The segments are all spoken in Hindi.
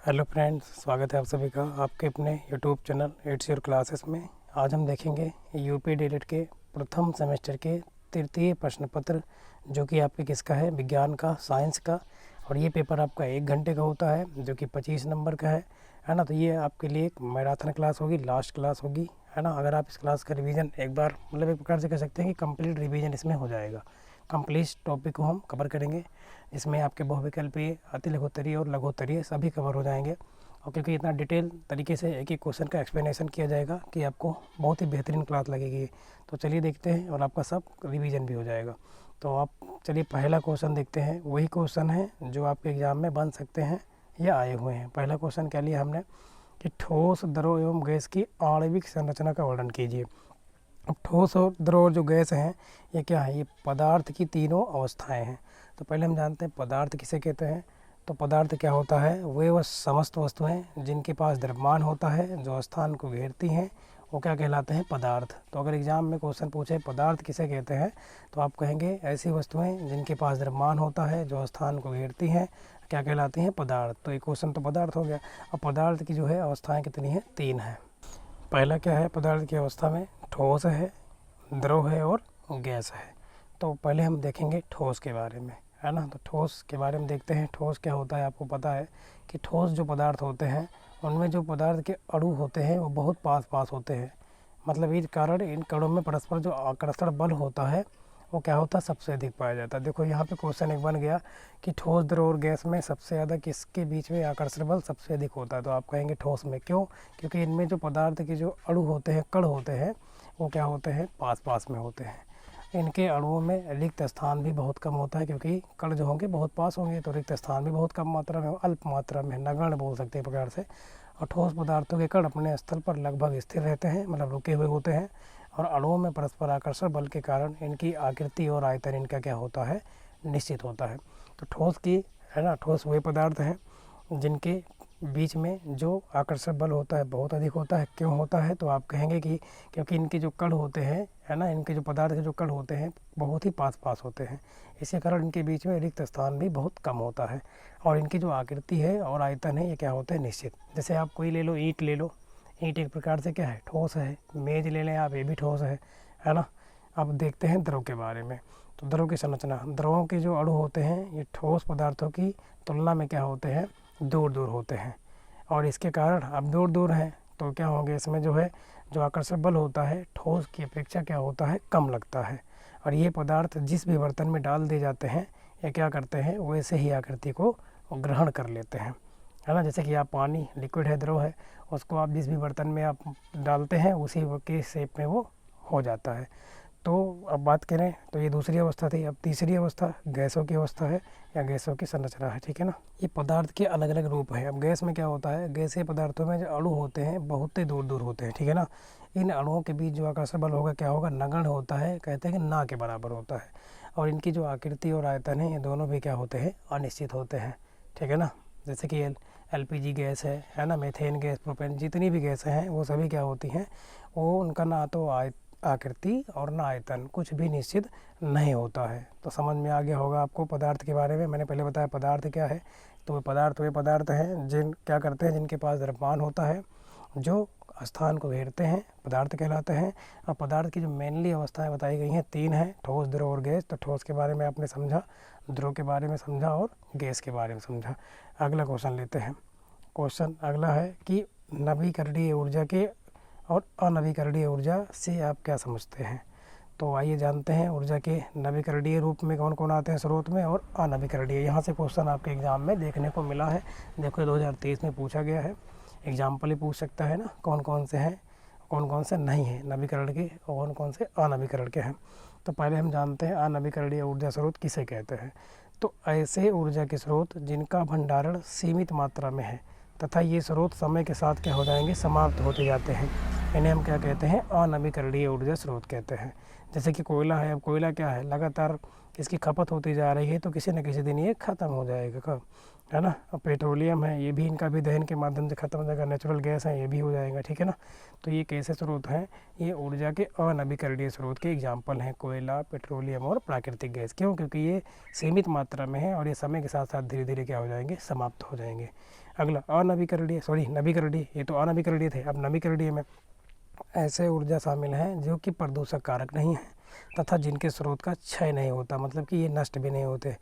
हेलो फ्रेंड्स, स्वागत है आप सभी का आपके अपने YouTube channel it's your classes में। आज हम देखेंगे यूपी डीएलएड के प्रथम सेमेस्टर के तृतीय प्रश्न पत्र, जो कि आपके किसका है, विज्ञान का, साइंस का। और ये पेपर आपका 1 घंटे का होता है, जो कि 25 नंबर का है ना। तो ये आपके लिए एक मैराथन क्लास होगी, लास्ट क्लास होगी, है ना। अगर आप इस क्लास का रिवीजन एक बार, मतलब एक प्रकार से कह सकते हैं कि कंप्लीट रिवीजन इसमें हो जाएगा। कंप्लीट टॉपिक को हम कवर करेंगे। इसमें आपके बहुविकल्पीय, अति लघुत्तरीय और लघुत्तरीय सभी कवर हो जाएंगे। और क्योंकि इतना डिटेल तरीके से एक एक क्वेश्चन का एक्सप्लेनेशन किया जाएगा कि आपको बहुत ही बेहतरीन क्लास लगेगी। तो चलिए देखते हैं, और आपका सब रिवीजन भी हो जाएगा। तो आप चलिए पहला क्वेश्चन देखते हैं। वही क्वेश्चन है जो आपके एग्ज़ाम में बन सकते हैं या आए हुए हैं। पहला क्वेश्चन क्या लिया हमने कि ठोस, द्रव एवं गैस की आणविक संरचना का वर्णन कीजिए। अब ठोस और द्रव जो गैस हैं, ये क्या है, ये पदार्थ की तीनों अवस्थाएं हैं। तो पहले हम जानते हैं पदार्थ किसे कहते हैं। तो पदार्थ क्या होता है, वह समस्त वस्तुएं जिनके पास द्रव्यमान होता है, जो स्थान को घेरती हैं, वो क्या कहलाते हैं, पदार्थ। तो अगर एग्जाम में क्वेश्चन पूछे पदार्थ किसे कहते हैं, तो आप कहेंगे ऐसी वस्तुएं जिनके पास द्रव्यमान होता है, जो स्थान को घेरती हैं, क्या कहलाती हैं, पदार्थ। तो ये क्वेश्चन तो पदार्थ हो गया। अब पदार्थ की जो है अवस्थाएँ कितनी हैं, 3 हैं। पहला क्या है पदार्थ की अवस्था में, ठोस है, द्रव है और गैस है। तो पहले हम देखेंगे ठोस के बारे में, है ना। तो ठोस के बारे में देखते हैं। ठोस क्या होता है, आपको पता है कि ठोस जो पदार्थ होते हैं, उनमें जो पदार्थ के अणु होते हैं वो बहुत पास पास होते हैं। मतलब इस कारण इन कणों में परस्पर जो आकर्षण बल होता है, वो क्या होता है, सबसे अधिक पाया जाता है। देखो यहाँ पे क्वेश्चन एक बन गया कि ठोस, द्रव और गैस में सबसे ज़्यादा किसके बीच में आकर्षण बल सबसे अधिक होता है। तो आप कहेंगे ठोस में। क्यों? क्योंकि इनमें जो पदार्थ के जो अणु होते हैं, कण होते हैं, वो क्या होते हैं, पास पास में होते हैं। इनके अणुओं में रिक्त स्थान भी बहुत कम होता है, क्योंकि कण जो होंगे बहुत पास होंगे, तो रिक्त स्थान भी बहुत कम मात्रा में, अल्प मात्रा में, नगण्य बोल सकते हैं प्रकार से। और ठोस पदार्थों के कण अपने स्थल पर लगभग स्थिर रहते हैं, मतलब रुके हुए होते हैं। और अणुओं में परस्पर आकर्षण बल के कारण इनकी आकृति और आयतन इनका क्या होता है, निश्चित होता है। तो ठोस की, है ना, ठोस वे पदार्थ हैं जिनके बीच में जो आकर्षण बल होता है बहुत अधिक होता है। क्यों होता है? तो आप कहेंगे कि क्योंकि इनके जो कण होते हैं, है ना, इनके जो पदार्थ के जो कण होते हैं बहुत ही पास पास होते हैं। इसी कारण इनके बीच में रिक्त स्थान भी बहुत कम होता है। और इनकी जो आकृति है और आयतन है, ये क्या होते हैं, निश्चित। जैसे आप कोई ले लो, ईंट ले लो। ईंट एक प्रकार से क्या है, ठोस है। मेज ले लें आप, ये भी ठोस है ना। अब देखते हैं द्रव के बारे में। तो द्रव की संरचना, द्रवों के जो अणु होते हैं, ये ठोस पदार्थों की तुलना में क्या होते हैं, दूर दूर होते हैं। और इसके कारण अब दूर दूर हैं, तो क्या होंगे, इसमें जो है जो आकर्षण बल होता है ठोस की अपेक्षा क्या होता है, कम लगता है। और ये पदार्थ जिस भी बर्तन में डाल दिए जाते हैं, ये क्या करते हैं, वैसे ही आकृति को ग्रहण कर लेते हैं, है ना। जैसे कि आप पानी, लिक्विड है, द्रव है, उसको आप जिस भी बर्तन में आप डालते हैं उसी के शेप में वो हो जाता है। तो अब बात करें तो ये दूसरी अवस्था थी। अब तीसरी अवस्था गैसों की अवस्था है, या गैसों की संरचना है, ठीक है ना। ये पदार्थ के अलग अलग रूप हैं। अब गैस में क्या होता है, गैसीय पदार्थों में जो अणु होते हैं बहुत ही दूर दूर होते हैं, ठीक है ना। इन अणुओं के बीच जो आकर्षण बल होगा क्या होगा, नगण्य होता है, कहते हैं कि ना के बराबर होता है। और इनकी जो आकृति और आयतन है, ये दोनों भी क्या होते हैं, अनिश्चित होते हैं, ठीक है ना। जैसे कि एलपीजी गैस है ना, मीथेन गैस, प्रोपेन, जितनी भी गैसें हैं वो सभी क्या होती हैं, वो उनका ना तो आकृति और ना आयतन, कुछ भी निश्चित नहीं होता है। तो समझ में आ गया होगा आपको पदार्थ के बारे में। मैंने पहले बताया पदार्थ क्या है। तो वे पदार्थ हैं जिन क्या करते हैं, जिनके पास द्रव्यमान होता है, जो स्थान को घेरते हैं, पदार्थ कहलाते हैं। और पदार्थ की जो मेनली अवस्थाएं बताई गई हैं 3 हैं, ठोस, द्रव और गैस। तो ठोस के बारे में आपने समझा, द्रव के बारे में समझा और गैस के बारे में समझा। अगला क्वेश्चन लेते हैं। क्वेश्चन अगला है कि नवीकरणीय ऊर्जा के और अनवीकरणीय ऊर्जा से आप क्या समझते हैं। तो आइए जानते हैं ऊर्जा के नवीकरणीय रूप में कौन कौन आते हैं स्रोत में, और अनवीकरणीय। यहाँ से क्वेश्चन आपके एग्ज़ाम में देखने को मिला है। देखो 2023 में पूछा गया है, एग्जाम्पल ही पूछ सकता है ना, कौन कौन से हैं, कौन कौन से नहीं हैं नवीकरण के, और कौन कौन से अनवीकरण के हैं। तो पहले हम जानते हैं अनवीकरणीय ऊर्जा स्रोत किसे कहते हैं। तो ऐसे ऊर्जा के स्रोत जिनका भंडारण सीमित मात्रा में है तथा ये स्रोत समय के साथ क्या हो जाएंगे, समाप्त होते जाते हैं, इन्हें हम क्या कहते हैं, अनवीकरणीय ऊर्जा स्रोत कहते हैं। जैसे कि कोयला है। अब कोयला क्या है, लगातार इसकी खपत होती जा रही है, तो किसी न किसी दिन ये ख़त्म हो जाएगा। कब? है ना। और पेट्रोलियम है, ये भी इनका भी दहन के माध्यम से खत्म हो जाएगा। नेचुरल गैस है, ये भी हो जाएगा, ठीक है ना। तो ये कैसे स्रोत हैं, ये ऊर्जा के अनवीकरणीय स्रोत के एग्जाम्पल हैं, कोयला, पेट्रोलियम और प्राकृतिक गैस। क्यों? क्योंकि ये सीमित मात्रा में है और ये समय के साथ साथ धीरे धीरे क्या हो जाएंगे, समाप्त हो जाएंगे। अगला अनवीकरणीय, नवीकरणीय, ये तो अनवीकरणीय थे, अब नवीकरणीय में ऐसे ऊर्जा शामिल हैं जो कि प्रदूषक कारक नहीं है तथा जिनके स्रोत का क्षय नहीं होता, मतलब कि ये नष्ट भी नहीं होते,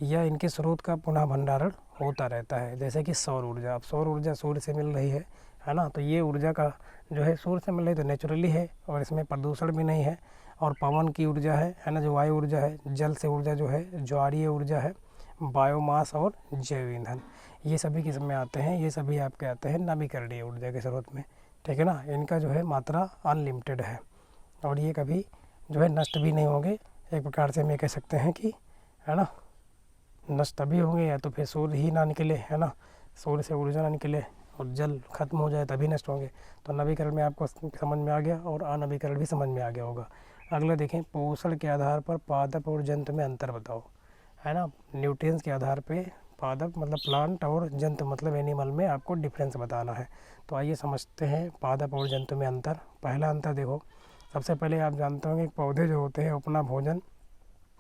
या इनके स्रोत का पुनः भंडारण होता रहता है। जैसे कि सौर ऊर्जा, अब सौर ऊर्जा सूर्य से मिल रही है ना। तो ये ऊर्जा का जो है सूर्य से मिल रही तो नेचुरली है और इसमें प्रदूषण भी नहीं है। और पवन की ऊर्जा है ना, जो वायु ऊर्जा है, जल से ऊर्जा जो है, ज्वारीय ऊर्जा है, बायोमास और जैव ईंधन, ये सभी किस में आते हैं, ये सभी आपके आते हैं नवीकरणीय ऊर्जा के स्रोत में, ठीक है ना। इनका जो है मात्रा अनलिमिटेड है और ये कभी जो है नष्ट भी नहीं होंगे। एक प्रकार से हम ये कह सकते हैं कि, है ना, नष्ट तभी होंगे या तो फिर सूर्य ही ना निकले, है ना, सूर्य से ऊर्जा ना निकले और जल खत्म हो जाए तभी नष्ट होंगे। तो नवीकरण में आपको समझ में आ गया और अनवीकरण भी समझ में आ गया होगा। अगला देखें, पोषण के आधार पर पादप और जंतु में अंतर बताओ, है ना। न्यूट्रिएंट्स के आधार पे पादप मतलब प्लांट और जंतु मतलब एनिमल में आपको डिफरेंस बताना है। तो आइए समझते हैं पादप और जंतु में अंतर। पहला अंतर देखो, सबसे पहले आप जानते होंगे पौधे जो होते हैं अपना भोजन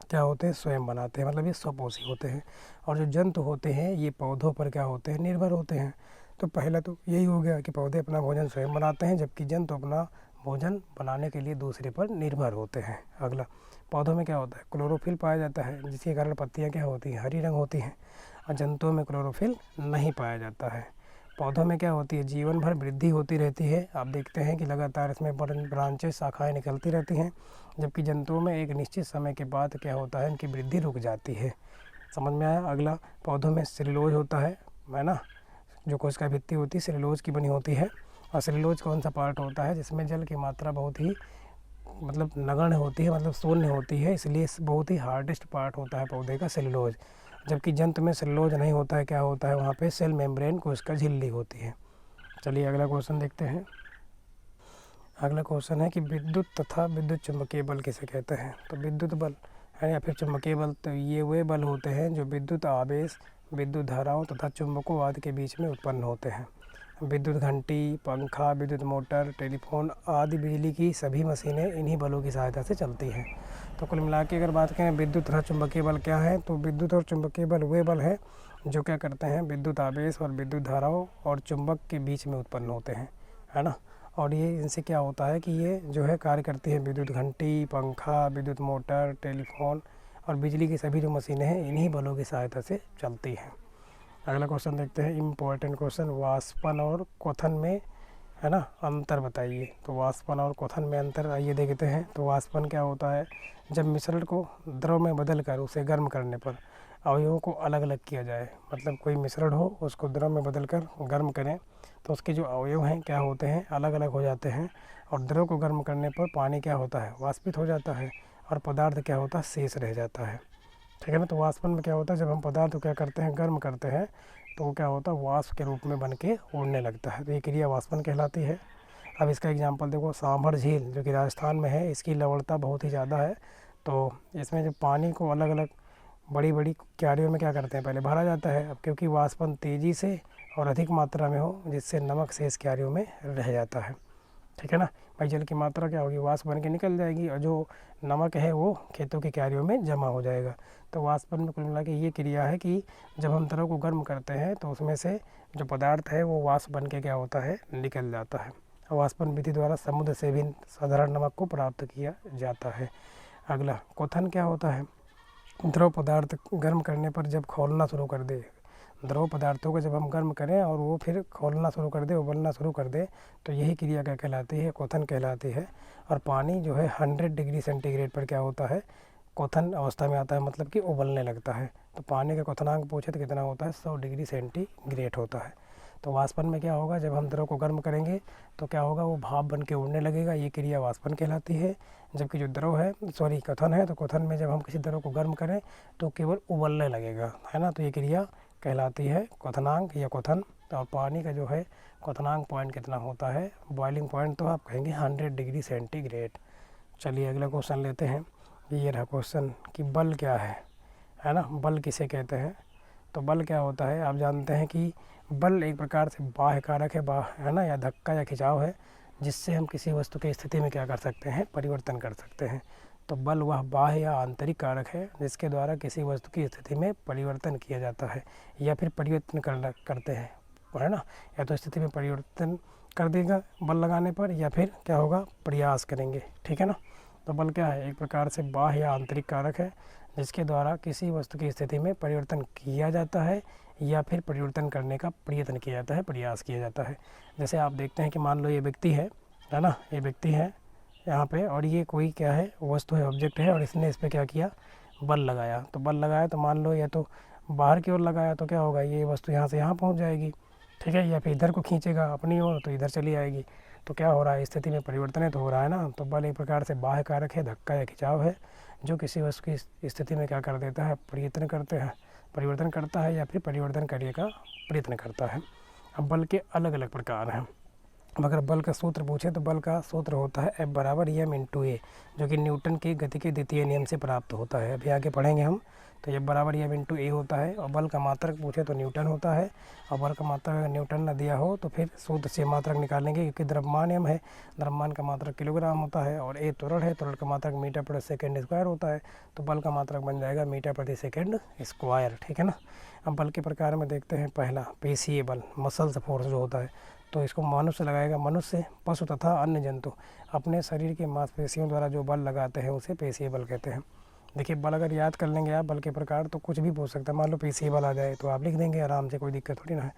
क्या होते हैं, स्वयं बनाते हैं, मतलब ये स्वपोषी होते हैं। और जो जंतु होते हैं ये पौधों पर क्या होते हैं, निर्भर होते हैं। तो पहला तो यही हो गया कि पौधे अपना भोजन स्वयं बनाते हैं, जबकि जंतु अपना भोजन बनाने के लिए दूसरे पर निर्भर होते हैं। अगला, पौधों में क्या होता है, क्लोरोफिल पाया जाता है, जिसके कारण पत्तियाँ क्या होती हैं, हरी रंग होती हैं। और जंतुओं में क्लोरोफिल नहीं पाया जाता है। पौधों में क्या होती है, जीवन भर वृद्धि होती रहती है। आप देखते हैं कि लगातार इसमें ब्रांचेस, शाखाएँ निकलती रहती हैं, जबकि जंतुओं में एक निश्चित समय के बाद क्या होता है, इनकी वृद्धि रुक जाती है। समझ में आया। अगला, पौधों में सेलुलोज होता है ना, जो कोशिका भित्ति होती है सेलुलोज की बनी होती है। और सेलुलोज कौन सा पार्ट होता है, जिसमें जल की मात्रा बहुत ही मतलब नगण्य होती है, मतलब शून्य होती है, इसलिए बहुत ही हार्डेस्ट पार्ट होता है पौधे का सेलुलोज। जबकि जंतु में सेलुलोज नहीं होता है, क्या होता है वहाँ पे, सेल मेम्ब्रेन कोशिका झिल्ली होती है। चलिए अगला क्वेश्चन देखते हैं। अगला क्वेश्चन है कि विद्युत तथा विद्युत चुम्बकीय बल किसे कहते हैं। तो विद्युत बल है या फिर चुम्बकीय बल, तो ये वे बल होते हैं जो विद्युत आवेश, विद्युत धाराओं तथा चुम्बकों आदि के बीच में उत्पन्न होते हैं। विद्युत घंटी, पंखा, विद्युत मोटर, टेलीफोन आदि बिजली की सभी मशीनें इन्हीं बलों की सहायता से चलती हैं। तो कुल मिला के अगर बात करें विद्युत तथा चुम्बकीय बल क्या है, तो विद्युत और चुम्बकीय बल वे बल हैं जो क्या करते हैं, विद्युत आवेश और विद्युत धाराओं और चुंबक के बीच में उत्पन्न होते हैं, है ना। और ये इनसे क्या होता है कि ये जो है कार्य करती है, विद्युत घंटी, पंखा, विद्युत मोटर, टेलीफोन और बिजली की सभी जो मशीनें हैं इन्हीं बलों की सहायता से चलती हैं। अगला क्वेश्चन देखते हैं, इम्पोर्टेंट क्वेश्चन, वाष्पन और क्वथन में, है ना, अंतर बताइए। तो वाष्पन और क्वथन में अंतर आइए देखते हैं। तो वाष्पन क्या होता है, जब मिश्रण को द्रव में बदल कर उसे गर्म करने पर अवयवों को अलग अलग किया जाए, मतलब कोई मिश्रण हो उसको द्रव में बदल कर गर्म करें तो उसके जो अवयव हैं क्या होते हैं, अलग अलग हो जाते हैं। और द्रव को गर्म करने पर पानी क्या होता है, वाष्पित हो जाता है और पदार्थ क्या होता है, शेष रह जाता है, ठीक है ना। तो वाष्पन में क्या होता है, जब हम पदार्थ को क्या करते हैं, गर्म करते हैं तो वो क्या होता है, वाष्प के रूप में बन के उड़ने लगता है। तो ये क्रिया वाष्पन कहलाती है। अब इसका एग्जांपल देखो, सांभर झील जो कि राजस्थान में है, इसकी लवणता बहुत ही ज़्यादा है। तो इसमें जब पानी को अलग अलग बड़ी बड़ी क्यारियों में क्या करते हैं, पहले भरा जाता है। अब क्योंकि वाष्पन तेज़ी से और अधिक मात्रा में हो, जिससे नमक शेष क्यारियों में रह जाता है, ठीक है ना। भाई जल की मात्रा क्या होगी, वाष्प बन के निकल जाएगी और जो नमक है वो खेतों की क्यारियों में जमा हो जाएगा। तो वाष्पन में कुल मिला के ये क्रिया है कि जब हम द्रव को गर्म करते हैं तो उसमें से जो पदार्थ है वो वाष्प बन के क्या होता है, निकल जाता है। वाष्पन विधि द्वारा समुद्र से भी साधारण नमक को प्राप्त किया जाता है। अगला, क्वथन क्या होता है, द्रव पदार्थ गर्म करने पर जब खौलना शुरू कर दे, द्रव पदार्थों को जब हम गर्म करें और वो फिर खौलना शुरू कर दे, उबलना शुरू कर दे, तो यही क्रिया क्या कहलाती है, क्वथन कहलाती है। और पानी जो है 100 डिग्री सेंटीग्रेड पर क्या होता है, क्वथन अवस्था में आता है, मतलब कि उबलने लगता है। तो पानी का क्वथनांक पूछे तो कितना होता है, 100 डिग्री सेंटीग्रेड होता है। तो वाष्पन में क्या होगा, जब हम द्रव को गर्म करेंगे तो क्या होगा, वो भाप बन के उड़ने लगेगा, ये क्रिया वाष्पन कहलाती है। जबकि जो द्रव है, सॉरी क्वथन है, तो क्वथन में जब हम किसी द्रव को गर्म करें तो केवल उबलने लगेगा, है ना। तो ये क्रिया कहलाती है क्वथनांक या क्वथन। और पानी का जो है क्वथनांक पॉइंट कितना होता है, बॉइलिंग पॉइंट तो आप कहेंगे 100 डिग्री सेंटीग्रेड। चलिए अगला क्वेश्चन लेते हैं। ये रहा क्वेश्चन कि बल क्या है ना, बल किसे कहते हैं। तो बल क्या होता है, आप जानते हैं कि बल एक प्रकार से बाह्य कारक है ना, या धक्का या खिंचाव है, जिससे हम किसी वस्तु की स्थिति में क्या कर सकते हैं, परिवर्तन कर सकते हैं। तो बल वह बाह्य या आंतरिक कारक है जिसके द्वारा किसी वस्तु की स्थिति में परिवर्तन किया जाता है या फिर परिवर्तन करते हैं, है ना। या तो स्थिति में परिवर्तन कर देगा बल लगाने पर, या फिर क्या होगा, प्रयास करेंगे, ठीक है ना। तो बल क्या है, एक प्रकार से बाह्य या आंतरिक कारक है जिसके द्वारा किसी वस्तु की स्थिति में परिवर्तन किया जाता है या फिर परिवर्तन करने का प्रयत्न किया जाता है, प्रयास किया जाता है। जैसे आप देखते हैं कि मान लो ये व्यक्ति है ना, ये व्यक्ति है यहाँ पे, और ये कोई क्या है, वस्तु है, ऑब्जेक्ट है, और इसने इस पर क्या किया, बल लगाया। तो बल लगाया तो मान लो या तो बाहर की ओर लगाया तो क्या होगा, ये वस्तु यहाँ से यहाँ पहुँच जाएगी, ठीक है, या फिर इधर को खींचेगा अपनी ओर तो इधर चली आएगी। तो क्या हो रहा है, स्थिति में परिवर्तन है तो हो रहा है ना। तो बल एक प्रकार से बाह्य कारक है, धक्का या खिंचाव है, जो किसी वस्तु की स्थिति में क्या कर देता है, परिवर्तन करता है या फिर परिवर्तन करने का प्रयत्न करता है। अब बल के अलग अलग प्रकार हैं। अब अगर बल का सूत्र पूछे तो बल का सूत्र होता है F = m × a, जो कि न्यूटन की गति के द्वितीय नियम से प्राप्त होता है। अभी आगे पढ़ेंगे हम। तो F = m × a होता है। और बल का मात्रक पूछे तो न्यूटन होता है। और बल का मात्रक अगर न्यूटन न दिया हो तो फिर सूत्र से मात्रक निकालेंगे, क्योंकि द्रव्यमान m है, द्रव्यमान का मात्रक किलोग्राम होता है, और a त्वरण है, त्वरण का मात्रक मीटर/सेकंड² होता है। तो बल का मात्रक बन जाएगा मीटर/सेकंड², ठीक है ना। अब बल के प्रकार में देखते हैं, पहला पेशीय बल, मसल्स फोर्स जो होता है, तो इसको मनुष्य लगाएगा, मनुष्य, पशु तथा अन्य जंतु अपने शरीर की मांसपेशियों द्वारा जो बल लगाते हैं उसे पेशीय बल कहते हैं। देखिए बल अगर याद कर लेंगे आप बल के प्रकार तो कुछ भी पूछ सकता है। मान लो पेशीय बल आ जाए तो आप लिख देंगे आराम से, कोई दिक्कत थोड़ी ना है।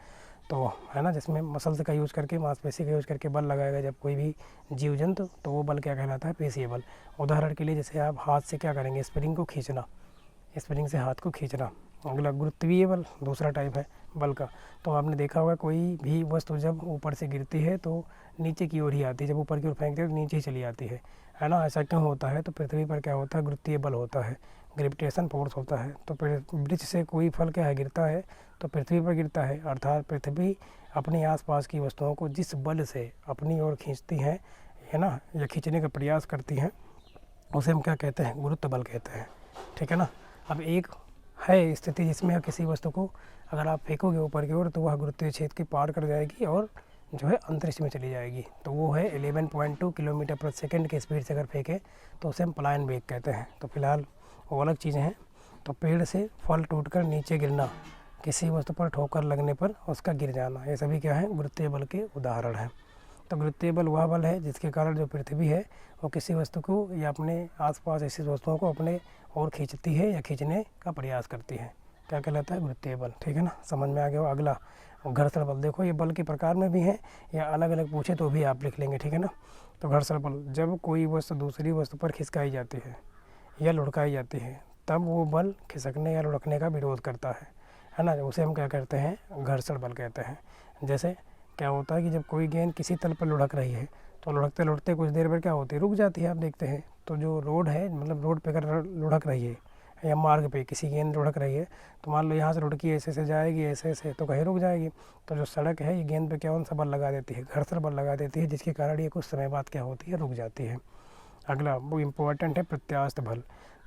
तो है ना, जिसमें मसल्स का यूज़ करके, मांसपेशी का यूज़ करके बल लगाएगा जब कोई भी जीव जंतु, तो वो बल क्या कहलाता है, पेशीय बल। उदाहरण के लिए जैसे आप हाथ से क्या करेंगे, स्प्रिंग को खींचना, स्प्रिंग से हाथ को खींचना। अगला गुरुत्वीय बल, दूसरा टाइप है बल का। तो आपने देखा होगा कोई भी वस्तु जब ऊपर से गिरती है तो नीचे की ओर ही आती है, जब ऊपर की ओर फेंकते हैं तो नीचे ही चली आती है ना। ऐसा क्यों होता है, तो पृथ्वी पर क्या होता है, गुरुत्वीय बल होता है, ग्रेविटेशन फोर्स होता है। तो वृक्ष से कोई फल क्या है, गिरता है तो पृथ्वी पर गिरता है, अर्थात पृथ्वी अपने आसपास की वस्तुओं को जिस बल से अपनी ओर खींचती है ना, या खींचने का प्रयास करती हैं, उसे हम क्या कहते हैं, गुरुत्व बल कहते हैं, ठीक है ना। अब एक है स्थिति जिसमें किसी वस्तु को अगर आप फेंकोगे ऊपर की ओर तो वह गुरुत्वीय क्षेत्र की पार कर जाएगी और जो है अंतरिक्ष में चली जाएगी। तो वो है 11.2 किलोमीटर/सेकंड की स्पीड से अगर फेंके तो उसे हम पलायन वेग कहते हैं। तो फिलहाल वो अलग चीज़ें हैं। तो पेड़ से फल टूटकर नीचे गिरना, किसी वस्तु पर ठोकर लगने पर उसका गिर जाना, ये सभी क्या है, गुरुत्वीय बल के उदाहरण हैं। तो गुरुत्वीय बल वह बल है जिसके कारण जो पृथ्वी है वो किसी वस्तु को या अपने आसपास ऐसी वस्तुओं को अपने और खींचती है या खींचने का प्रयास करती है, क्या कहलाता है, गुरुत्वीय बल, ठीक है ना। समझ में आ गया हो। अगला घर्षण बल, देखो ये बल के प्रकार में भी है, या अलग अलग पूछे तो भी आप लिख लेंगे, ठीक है ना। तो घर्षण बल, जब कोई वस्तु दूसरी वस्तु पर खिसकाई जाती है या लुढ़काई जाती है तब वो बल खिसकने या लुढ़कने का विरोध करता है ना, उसे हम क्या कहते हैं, घर्षण बल कहते हैं। जैसे क्या होता है कि जब कोई गेंद किसी तल पर लुढ़क रही है तो लुढ़कते लुढ़कते कुछ देर पर क्या होती है, रुक जाती है, आप देखते हैं। तो जो रोड है, मतलब रोड पे अगर लुढ़क रही है या मार्ग पे किसी गेंद लुढ़क रही है तो मान लो यहाँ से लुढ़की ऐसे से जाएगी, ऐसे तो कहीं रुक जाएगी। तो जो सड़क है ये गेंद पे क्या सा बल लगा देती है, घर्षण बल लगा देती है, जिसके कारण ये कुछ समय बाद क्या होती है, रुक जाती है। अगला वो इम्पोर्टेंट है, प्रत्यास्थ बल।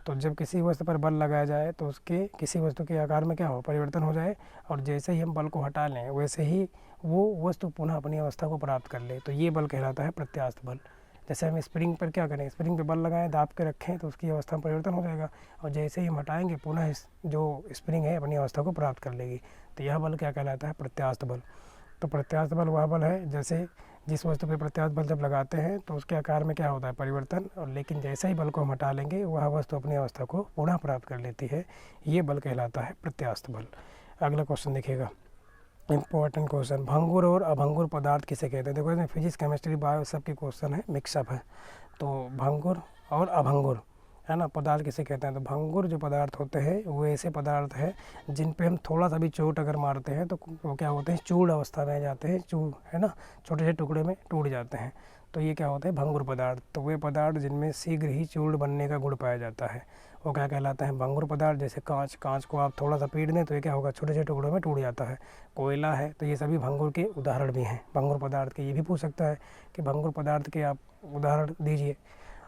तो जब किसी वस्तु पर बल लगाया जाए तो उसके किसी वस्तु के आकार में क्या हो, परिवर्तन हो जाए, और जैसे ही हम बल को हटा लें वैसे ही वो वस्तु पुनः अपनी अवस्था को प्राप्त कर ले, तो ये बल कहलाता है प्रत्यास्थ बल। जैसे हम स्प्रिंग पर क्या करें, स्प्रिंग पे बल लगाएं, दाब के रखें तो उसकी अवस्था में परिवर्तन हो जाएगा, और जैसे ही हम हटाएंगे पुनः जो स्प्रिंग है अपनी अवस्था को प्राप्त कर लेगी। तो यह बल क्या कहलाता है, प्रत्यास्थ बल। तो प्रत्यास्थ बल वह बल है जैसे जिस वस्तु पर प्रत्यास्थ बल जब लगाते हैं तो उसके आकार में क्या होता है, परिवर्तन, और लेकिन जैसे ही बल को हम हटा लेंगे वह वस्तु अपनी अवस्था को पुनः प्राप्त कर लेती है, ये बल कहलाता है प्रत्यास्थ बल। अगला क्वेश्चन देखिएगा, इंपॉर्टेंट क्वेश्चन, भंगुर और अभंगुर पदार्थ किसे कहते हैं। देखो इसमें फिजिक्स, केमिस्ट्री, बायो सब के क्वेश्चन है, मिक्सअप है। तो भंगुर और अभंगुर है ना, पदार्थ किसे कहते हैं। तो भंगुर जो पदार्थ होते हैं वो ऐसे पदार्थ हैं जिन पे हम थोड़ा सा भी चोट अगर मारते हैं तो वो क्या होते हैं, चूर्ण अवस्था में जाते हैं, है ना, छोटे छोटे टुकड़े में टूट जाते हैं। तो ये क्या होता है, भंगुर पदार्थ। तो वे पदार्थ जिनमें शीघ्र ही चूर्ण बनने का गुण पाया जाता है वो क्या कहलाता है, भंगुर पदार्थ। जैसे कांच को आप थोड़ा सा पीट दें तो ये क्या होगा, छोटे छोटे टुकड़ों में टूट जाता है। कोयला है, तो ये सभी भंगुर के उदाहरण भी हैं, भंगुर पदार्थ के। ये भी पूछ सकता है कि भंगुर पदार्थ के आप उदाहरण दीजिए।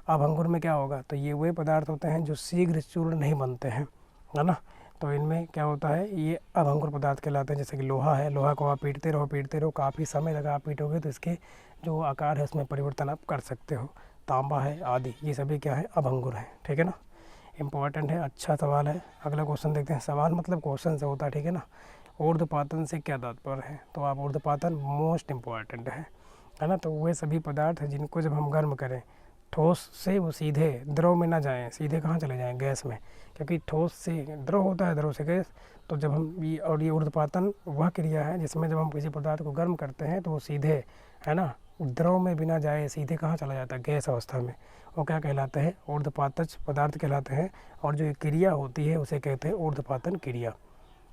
अभंगुर में क्या होगा, तो ये वे पदार्थ होते हैं जो शीघ्र चूर्ण नहीं बनते हैं, है ना। तो इनमें क्या होता है, ये अभंगुर पदार्थ कहलाते हैं। जैसे कि लोहा है, लोहा को आप पीटते रहो, काफ़ी समय लगा आप पीटोगे तो इसके जो आकार है उसमें परिवर्तन आप कर सकते हो। तांबा है आदि, ये सभी क्या है, अभंगुर है। ठीक है ना, इम्पॉर्टेंट है, अच्छा सवाल है। अगला क्वेश्चन देखते हैं। सवाल मतलब क्वेश्चन से होता है, ठीक है ना। ऊर्ध्वपातन से क्या तात्पर्य है, तो आप ऊर्ध्वपातन मोस्ट इम्पॉर्टेंट है ना। तो वे सभी पदार्थ हैं जिनको जब हम गर्म करें ठोस से वो सीधे द्रव में ना जाएं, सीधे कहाँ चले जाएं, गैस में। क्योंकि ठोस से द्रव होता है, द्रव से गैस। तो जब हम ये ऊर्ध्वपातन वह क्रिया है जिसमें जब हम किसी पदार्थ को गर्म करते हैं तो वो सीधे, है ना, द्रव में बिना जाए सीधे कहाँ चला जाता है, गैस अवस्था में। वो क्या कहलाते हैं, ऊर्ध्वपातज पदार्थ कहलाते हैं। और जो ये क्रिया होती है उसे कहते हैं ऊर्ध्वपातन क्रिया।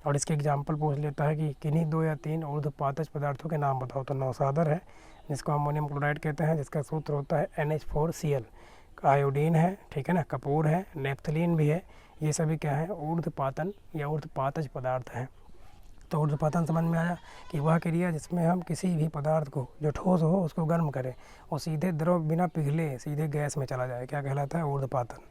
और इसके एग्जाम्पल पूछ लेता है कि किन्हीं 2 या 3 ऊर्ध्वपातज पदार्थों के नाम बताओ। तो नौसादर है जिसको अमोनियम क्लोराइड कहते हैं, जिसका सूत्र होता है NH4Cl। आयोडीन है, ठीक है ना, कपूर है, नेप्थलीन भी है। ये सभी क्या है, ऊर्ध्वपातन या ऊर्ध्वपातज पदार्थ हैं। तो ऊर्ध्वपातन समझ में आया कि वह क्रिया जिसमें हम किसी भी पदार्थ को जो ठोस हो उसको गर्म करें और सीधे द्रव बिना पिघले सीधे गैस में चला जाए, क्या कहलाता है, ऊर्ध्वपातन।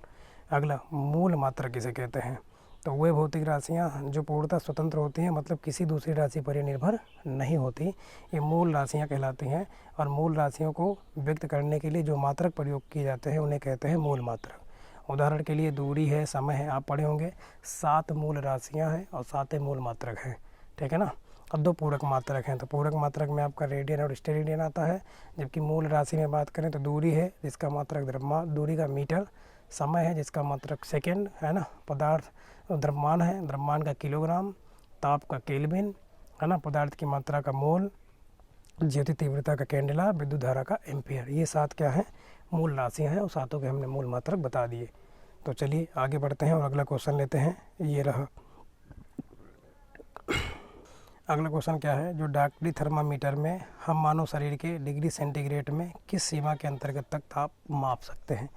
अगला मूल मात्रा किसे कहते हैं, तो वे भौतिक राशियाँ जो पूर्णतः स्वतंत्र होती हैं, मतलब किसी दूसरी राशि पर ये निर्भर नहीं होती, ये मूल राशियाँ कहलाती हैं। और मूल राशियों को व्यक्त करने के लिए जो मात्रक प्रयोग किए जाते हैं उन्हें कहते हैं मूल मात्रक। उदाहरण के लिए दूरी है, समय है, आप पढ़े होंगे 7 मूल राशियाँ हैं और 7 मूल मात्रक हैं, ठीक है ना। अब 2 पूरक मात्रक हैं, तो पूरक मात्रक में आपका रेडियन और स्टेरेडियन आता है। जबकि मूल राशि में बात करें तो दूरी है जिसका मात्रक द्रव्यमान, दूरी का मीटर, समय है जिसका मात्रक सेकेंड, है ना, पदार्थ द्रव्यमान है, द्रव्यमान का किलोग्राम, ताप का केल्विन, है ना, पदार्थ की मात्रा का मोल, ज्योति तीव्रता का कैंडेला, विद्युत धारा का एम्पियर। ये 7 क्या है, मूल राशियाँ हैं और 7 के हमने मूल मात्रक बता दिए। तो चलिए आगे बढ़ते हैं और अगला क्वेश्चन लेते हैं। ये रहा अगला क्वेश्चन क्या है, जो डॉक्टरी थर्मामीटर में हम मानव शरीर के डिग्री सेंटीग्रेड में किस सीमा के अंतर्गत तक ताप माप सकते हैं।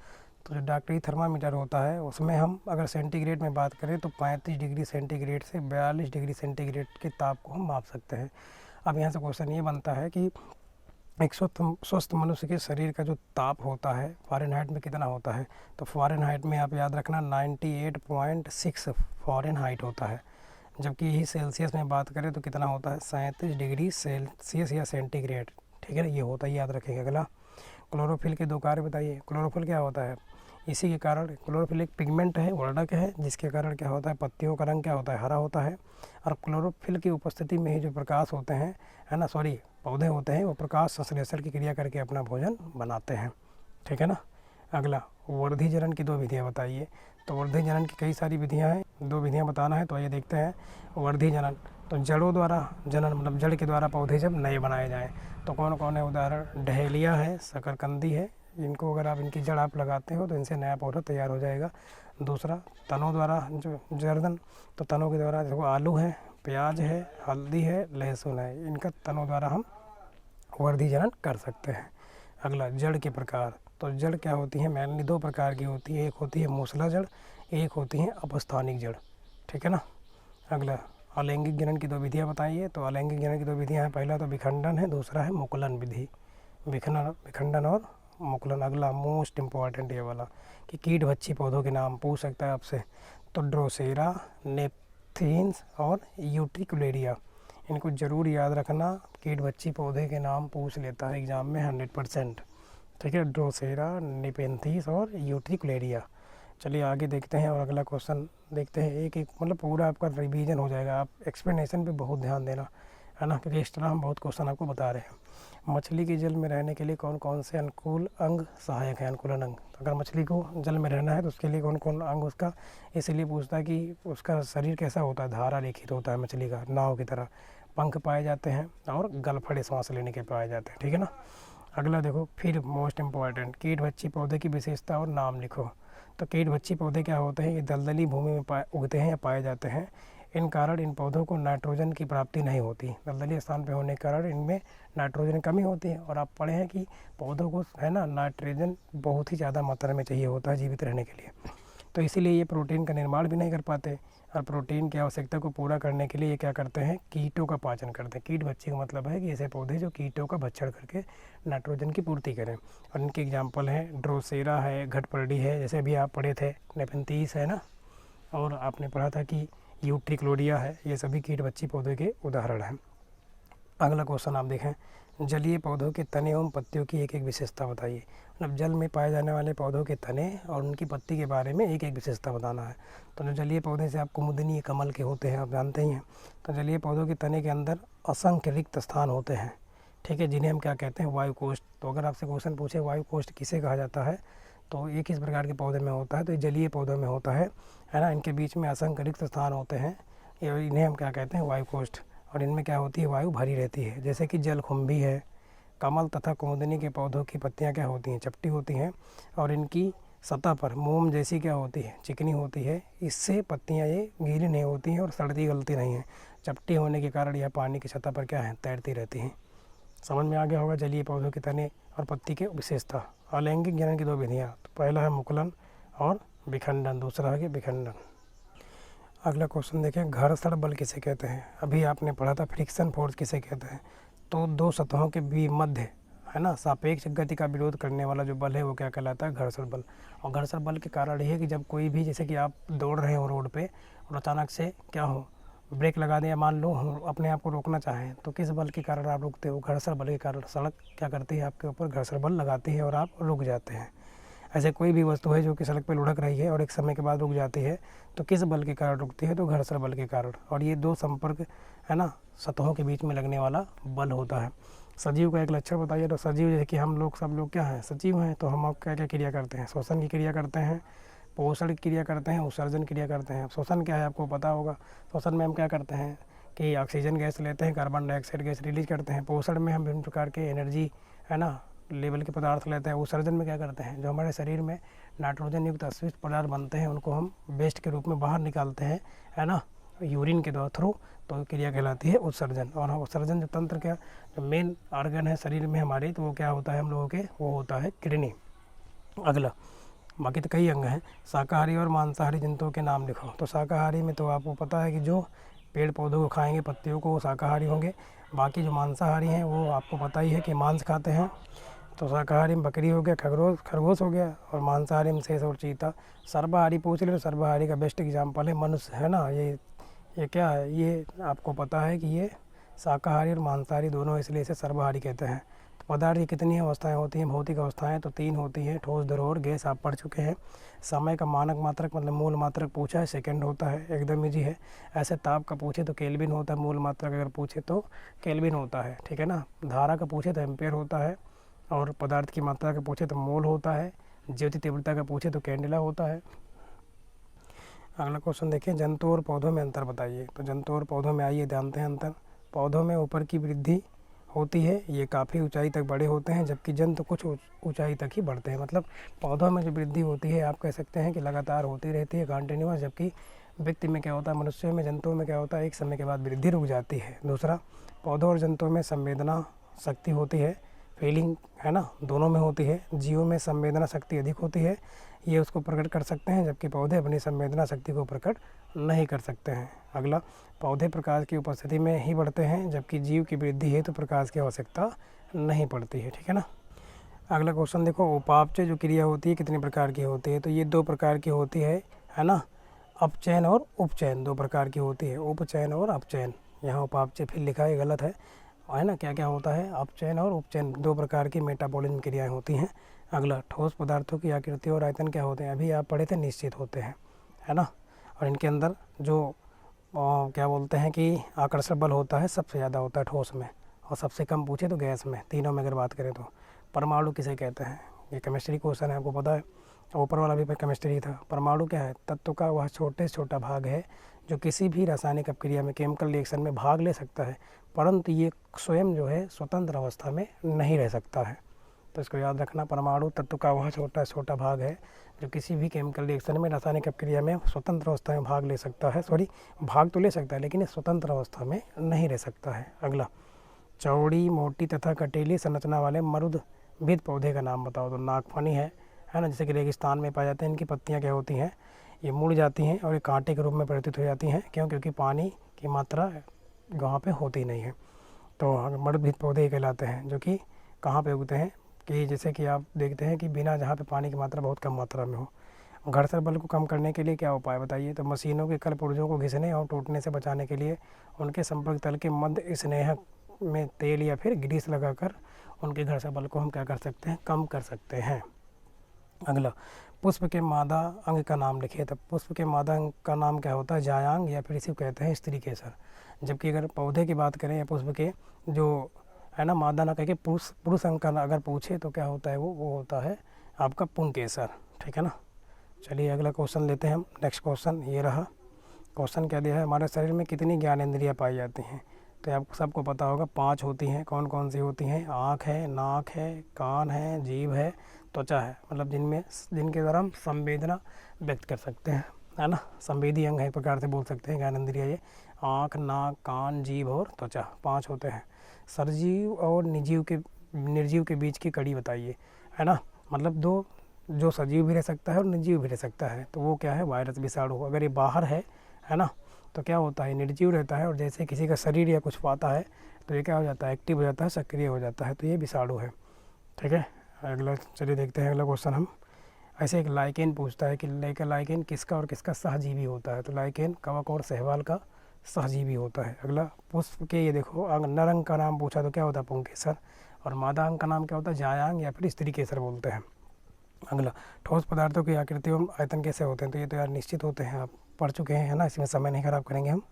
तो जो डॉक्टरी थर्मामीटर होता है उसमें हम अगर सेंटीग्रेड में बात करें तो 35 डिग्री सेंटीग्रेड से 42 डिग्री सेंटीग्रेड के ताप को हम माप सकते हैं। अब यहाँ से क्वेश्चन ये बनता है कि एक स्वस्थ मनुष्य के शरीर का जो ताप होता है फ़ारेनहाइट में कितना होता है, तो फ़ारेनहाइट में आप याद रखना 98.6 फ़ारेनहाइट होता है। जबकि यही सेल्सियस में बात करें तो कितना होता है, 37 डिग्री सेल्सियस या सेंटीग्रेड, ठीक है ना, ये होता है, याद रखेंगे। अगला क्लोरोफिल के 2 कार्य बताइए। क्लोरोफिल क्या होता है, इसी के कारण क्लोरोफिल एक पिगमेंट है, वर्णक है, जिसके कारण क्या होता है, पत्तियों का रंग क्या होता है, हरा होता है। और क्लोरोफिल की उपस्थिति में ही जो प्रकाश होते हैं, है ना, पौधे होते हैं, वो प्रकाश संश्लेषण की क्रिया करके अपना भोजन बनाते हैं, ठीक है ना। अगला वर्धी जनन की 2 विधियाँ बताइए। तो वर्धी जनन की कई सारी विधियाँ हैं, 2 विधियाँ बताना है। तो आइए देखते हैं। वर्धी जनन, तो जड़ों द्वारा जनन, मतलब जड़ के द्वारा पौधे जब नए बनाए जाएँ तो कौन कौन है, उदाहरण डहेलिया है, शकरकंदी है। इनको अगर आप इनकी जड़ आप लगाते हो तो इनसे नया पौधा तैयार हो जाएगा। दूसरा तनों द्वारा जो जर्दन, तो तनों के द्वारा देखो आलू है, प्याज है, हल्दी है, लहसुन है, इनका तनों द्वारा हम वर्धी जनन कर सकते हैं। अगला जड़ के प्रकार, तो जड़ क्या होती है, मेनली 2 प्रकार की होती है, एक होती है मूसला जड़, एक होती है अपस्थानिक जड़, ठीक है ना। अगला अलैंगिक जनन की 2 विधियाँ बताइए। तो अलैंगिक जनन की 2 विधियाँ हैं, पहला तो विखंडन है, दूसरा है मुकुलन विधि। विखंडन और मुकुलन। अगला मोस्ट इम्पॉर्टेंट ये वाला कि कीट भक्षी पौधों के नाम पूछ सकता है आपसे। तो ड्रोसेरा, नेपथीन्स और यूट्रिकुलेरिया, इनको ज़रूर याद रखना। कीट भक्षी पौधे के नाम पूछ लेता है एग्ज़ाम में 100%, ठीक है। ड्रोसेरा, नेपेंथीस और यूट्रिकुलेरिया। चलिए आगे देखते हैं और अगला क्वेश्चन देखते हैं। एक एक मतलब पूरा आपका रिवीजन हो जाएगा, आप एक्सप्लेनेशन पे बहुत ध्यान देना, है ना, क्योंकि इस तरह हम बहुत क्वेश्चन आपको बता रहे हैं। मछली के जल में रहने के लिए कौन कौन से अनुकूल अंग सहायक हैं, अनुकूलन अंग। अगर मछली को जल में रहना है तो उसके लिए कौन कौन अंग उसका, इसीलिए पूछता है कि उसका शरीर कैसा होता है, धारा रेखित होता है मछली का, नाव की तरह। पंख पाए जाते हैं और गलफड़े सांस लेने के पाए जाते हैं, ठीक है ना। अगला देखो, फिर मोस्ट इम्पॉर्टेंट, कीट भक्षी पौधे की विशेषता और नाम लिखो। तो कीट भक्षी पौधे क्या होते हैं, ये दलदली भूमि में उगते हैं या पाए जाते हैं। इन कारण इन पौधों को नाइट्रोजन की प्राप्ति नहीं होती, दलदली स्थान पर होने के कारण इनमें नाइट्रोजन की कमी होती है। और आप पढ़े हैं कि पौधों को, है ना, नाइट्रोजन बहुत ही ज़्यादा मात्रा में चाहिए होता है जीवित रहने के लिए। तो इसीलिए ये प्रोटीन का निर्माण भी नहीं कर पाते। और प्रोटीन की आवश्यकता को पूरा करने के लिए ये क्या करते हैं, कीटों का पाचन करते हैं। कीट भक्षी का मतलब है कि ऐसे पौधे जो कीटों का भक्षण करके नाइट्रोजन की पूर्ति करें। और इनके एग्जाम्पल हैं ड्रोसेरा है, घटपर्डी है, जैसे अभी आप पढ़े थे, नेपेंथीस है ना। और आपने पढ़ा था कि यूट्रिक्लोडिया है, ये सभी कीट बच्ची पौधे के उदाहरण हैं। अगला क्वेश्चन आप देखें, जलीय पौधों के तने एवं पत्तियों की एक एक विशेषता बताइए। मतलब जल में पाए जाने वाले पौधों के तने और उनकी पत्ती के बारे में एक एक विशेषता बताना है। तो जो जलीय पौधे से आप कुमुदनी कमल के होते हैं, आप जानते ही हैं। तो जलीय पौधों के तने के अंदर असंख्य रिक्त स्थान होते हैं, ठीक है, जिन्हें हम क्या कहते हैं, वायुकोष्ठ। तो अगर आपसे क्वेश्चन पूछे वायुकोष्ठ किसे कहा जाता है, तो ये किस प्रकार के पौधे में होता है, तो ये जलीय पौधों में होता है ना। इनके बीच में असंख्य रिक्त स्थान होते हैं, इन्हें हम क्या कहते हैं, वायुकोष्ठ। और इनमें क्या होती है, वायु भरी रहती है। जैसे कि जलकुंभी है, कमल तथा कुमुदनी के पौधों की पत्तियां क्या होती हैं, चपटी होती हैं, और इनकी सतह पर मोम जैसी क्या होती है, चिकनी होती है। इससे पत्तियां ये गीली नहीं होती हैं और सड़ती गलती नहीं हैं। चपटी होने के कारण यह पानी की सतह पर क्या है, तैरती रहती हैं। समझ में आ गया होगा जलीय पौधों के तने और पत्ती के विशेषता। अलैंगिक जनन की दो विधियाँ, तो पहला है मुकुलन और विखंडन, दूसरा है विखंडन। अगला क्वेश्चन देखें, घर्षण बल किसे कहते हैं। अभी आपने पढ़ा था फ्रिक्शन फोर्स किसे कहते हैं। तो दो सतहों के भी मध्य है ना सापेक्ष गति का विरोध करने वाला जो बल है वो क्या कहलाता है, घर्षण बल। और घर्षण बल के कारण ये है कि जब कोई भी, जैसे कि आप दौड़ रहे हो रोड पे और अचानक से क्या हो, ब्रेक लगा दें, या मान लो अपने आप को रोकना चाहें, तो किस बल के कारण आप रुकते हो, घर्षण बल के कारण। सड़क क्या करती है, आपके ऊपर घर्षण बल लगाती है और आप रुक जाते हैं। ऐसे कोई भी वस्तु है जो कि सड़क पर लुढ़क रही है और एक समय के बाद रुक जाती है, तो किस बल के कारण रुकती है, तो घर्षण बल के कारण। और ये दो संपर्क है ना सतहों के बीच में लगने वाला बल होता है। सजीव का एक लक्षण बताइए। तो सजीव जैसे कि हम लोग सब लोग क्या हैं, सजीव हैं। तो हम क्या क्या क्रिया करते हैं, श्वसन की क्रिया करते हैं, पोषण की क्रिया करते हैं, उत्सर्जन क्रिया करते हैं। श्वसन क्या है आपको पता होगा। श्वसन में हम क्या करते हैं कि ऑक्सीजन गैस लेते हैं, कार्बन डाइऑक्साइड गैस रिलीज करते हैं। पोषण में हम विभिन्न प्रकार के एनर्जी है ना लेवल के पदार्थ लेते हैं। उत्सर्जन में क्या करते हैं, जो हमारे शरीर में नाइट्रोजन युक्त अस्वीट पदार्थ बनते हैं उनको हम वेस्ट के रूप में बाहर निकालते हैं, है ना, यूरिन के द्वारा थ्रू। तो क्रिया कहलाती है उत्सर्जन। और उत्सर्जन जो तंत्र क्या, जो मेन ऑर्गन है शरीर में हमारे, तो वो क्या होता है हम लोगों के, वो होता है किडनी। अगला, बाकी तो कई अंग हैं। शाकाहारी और मांसाहारी जंतुओं के नाम लिखो। तो शाकाहारी में तो आपको पता है कि जो पेड़ पौधों को खाएंगे, पत्तियों को, वो शाकाहारी होंगे। बाकी जो मांसाहारी हैं वो आपको पता ही है कि मांस खाते हैं। तो शाकाहारी में बकरी हो गया, खरगोश हो गया, और मांसाहारी में शेष और चीता। सर्वाहारी पूछ ले तो सर्वाहारी का बेस्ट एग्जाम्पल है मनुष्य, है ना। ये क्या है, ये आपको पता है कि ये शाकाहारी और मांसाहारी दोनों, इसलिए इसे सर्वाहारी कहते हैं। तो पदार्थ की कितनी अवस्थाएं होती हैं, भौतिक अवस्थाएं तो 3 होती हैं, ठोस, द्रव, गैस, आप पढ़ चुके हैं। समय का मानक मात्रक मतलब मूल मात्रक पूछा है, सेकंड होता है, एकदम इजी है। ऐसे ताप का पूछे तो केल्विन होता है, मूल मात्रक अगर पूछे तो केल्विन होता है, ठीक है ना। धारा का पूछे तो एम्पेयर होता है, और पदार्थ की मात्रा का पूछे तो मोल होता है। ज्योति तीव्रता का पूछे तो कैंडेला होता है। अगला क्वेश्चन देखिए, जंतु और पौधों में अंतर बताइए। तो जंतु और पौधों में आइए जानते हैं अंतर। पौधों में ऊपर की वृद्धि होती है, ये काफ़ी ऊंचाई तक बड़े होते हैं, जबकि जंतु कुछ ऊंचाई तक ही बढ़ते हैं। मतलब पौधों में जो वृद्धि होती है आप कह सकते हैं कि लगातार होती रहती है, कंटिन्यूअस। जबकि व्यक्ति में क्या होता है, मनुष्यों में, जंतुओं में क्या होता है, एक समय के बाद वृद्धि रुक जाती है। दूसरा, पौधों और जंतुओं में संवेदना शक्ति होती है, फीलिंग है ना, दोनों में होती है। जीवों में संवेदना शक्ति अधिक होती है, ये उसको प्रकट कर सकते हैं, जबकि पौधे अपनी संवेदना शक्ति को प्रकट नहीं कर सकते हैं। अगला, पौधे प्रकाश की उपस्थिति में ही बढ़ते हैं, जबकि जीव की वृद्धि है तो प्रकाश की आवश्यकता नहीं पड़ती है, ठीक है ना। अगला क्वेश्चन देखो, उपापचय जो क्रिया होती है कितने प्रकार की होती है। तो ये 2 प्रकार की होती है ना। अपचयन और उपचयन 2 प्रकार की होती है, उपचयन और अपचयन। यहाँ उपापचय फिर लिखा है, गलत है ना। क्या क्या होता है, अपचयन और उपचयन 2 प्रकार की मेटाबॉलिज्म क्रियाएं होती हैं। अगला, ठोस पदार्थों की आकृति और आयतन क्या होते हैं। अभी आप पढ़े थे, निश्चित होते हैं, है ना। और इनके अंदर जो क्या बोलते हैं कि आकर्षण बल होता है, सबसे ज़्यादा होता है ठोस में, और सबसे कम पूछे तो गैस में। तीनों में अगर बात करें तो परमाणु किसे कहते हैं, ये केमिस्ट्री क्वेश्चन है, आपको पता है। ऊपर वाला भी केमिस्ट्री था। परमाणु क्या है, तत्व का वह छोटे से छोटा भाग है जो किसी भी रासायनिक अपक्रिया में, केमिकल रिएक्शन में भाग ले सकता है, परंतु ये स्वयं जो है स्वतंत्र अवस्था में नहीं रह सकता है। तो इसको याद रखना, परमाणु तत्व का वह छोटा से छोटा भाग है जो किसी भी केमिकल रिएक्शन में, रासायनिक अपक्रिया में स्वतंत्र अवस्था में भाग ले सकता है। भाग तो ले सकता है, लेकिन ये स्वतंत्र अवस्था में नहीं रह सकता है। अगला, चौड़ी, मोटी तथा कटीली संरचना वाले मरुदभिद पौधे का नाम बताओ। तो नागफनी है ना, जैसे कि रेगिस्तान में पाए जाते हैं। इनकी पत्तियां क्या होती हैं, ये मुड़ जाती हैं और ये कांटे के रूप में परिवर्तित हो जाती हैं। क्यों, क्योंकि पानी की मात्रा वहाँ पे होती नहीं है। तो मरुदभिद पौधे कहलाते हैं, जो कि कहाँ पे उगते हैं, कि जैसे कि आप देखते हैं कि बिना, जहाँ पे पानी की मात्रा बहुत कम मात्रा में हो, घर्षण बल को कम करने के लिए क्या उपाय बताइए। तो मशीनों के कल पुर्जों को घिसने और टूटने से बचाने के लिए उनके संपर्क तल के मध्य स्नेहक में तेल या फिर ग्रीस लगाकर उनके घर्षण बल को हम क्या कर सकते हैं, कम कर सकते हैं। अगला, पुष्प के मादा अंग का नाम लिखिए। तो पुष्प के मादा अंग का नाम क्या होता है, जायांग या फिर इसी को कहते हैं स्त्री केसर। जबकि अगर पौधे की बात करें या पुष्प के जो है ना मादा ना कह के पुरुष अंग का अगर पूछे तो क्या होता है वो होता है आपका पुंकेसर। ठीक है ना। चलिए अगला क्वेश्चन लेते हैं हम। नेक्स्ट क्वेश्चन ये रहा। क्वेश्चन क्या दिया है, हमारे शरीर में कितनी ज्ञानेंद्रियाँ पाई जाती हैं। तो आपको सबको पता होगा 5 होती हैं। कौन कौन सी होती हैं, आँख है, नाक है, कान है, जीभ है, त्वचा है। मतलब जिनके द्वारा हम संवेदना व्यक्त कर सकते हैं, है ना। संवेदी अंग है एक प्रकार से बोल सकते हैं ज्ञानेंद्रिय ये। आँख, नाक, कान, जीभ और त्वचा 5 होते हैं। सजीव और निर्जीव के बीच की कड़ी बताइए, है ना। मतलब दो, जो सजीव भी रह सकता है और निर्जीव भी रह सकता है। तो वो क्या है, वायरस, विषाणु। अगर ये बाहर है ना, तो क्या होता है, निर्जीव रहता है। और जैसे किसी का शरीर या कुछ पाता है तो ये क्या हो जाता है, एक्टिव हो जाता है, सक्रिय हो जाता है। तो ये विषाणु है। ठीक है। अगला चलिए देखते हैं अगला क्वेश्चन हम। ऐसे एक लाइकेन पूछता है कि लाइकेन किसका और किसका सहजीवी होता है। तो लाइकेन कवक और शैवाल का सहजीवी होता है। अगला, पुष्प के ये देखो अंग, नर अंग का नाम पूछा तो क्या होता है, पुंकेसर। और मादा अंग का नाम क्या होता है, जायांग या फिर स्त्री केसर बोलते हैं। अगला, ठोस पदार्थों की आकृति एवं आयतन कैसे होते हैं। तो ये तो यार निश्चित होते हैं, आप पढ़ चुके हैं, है ना। इसमें समय नहीं खराब करेंगे हम।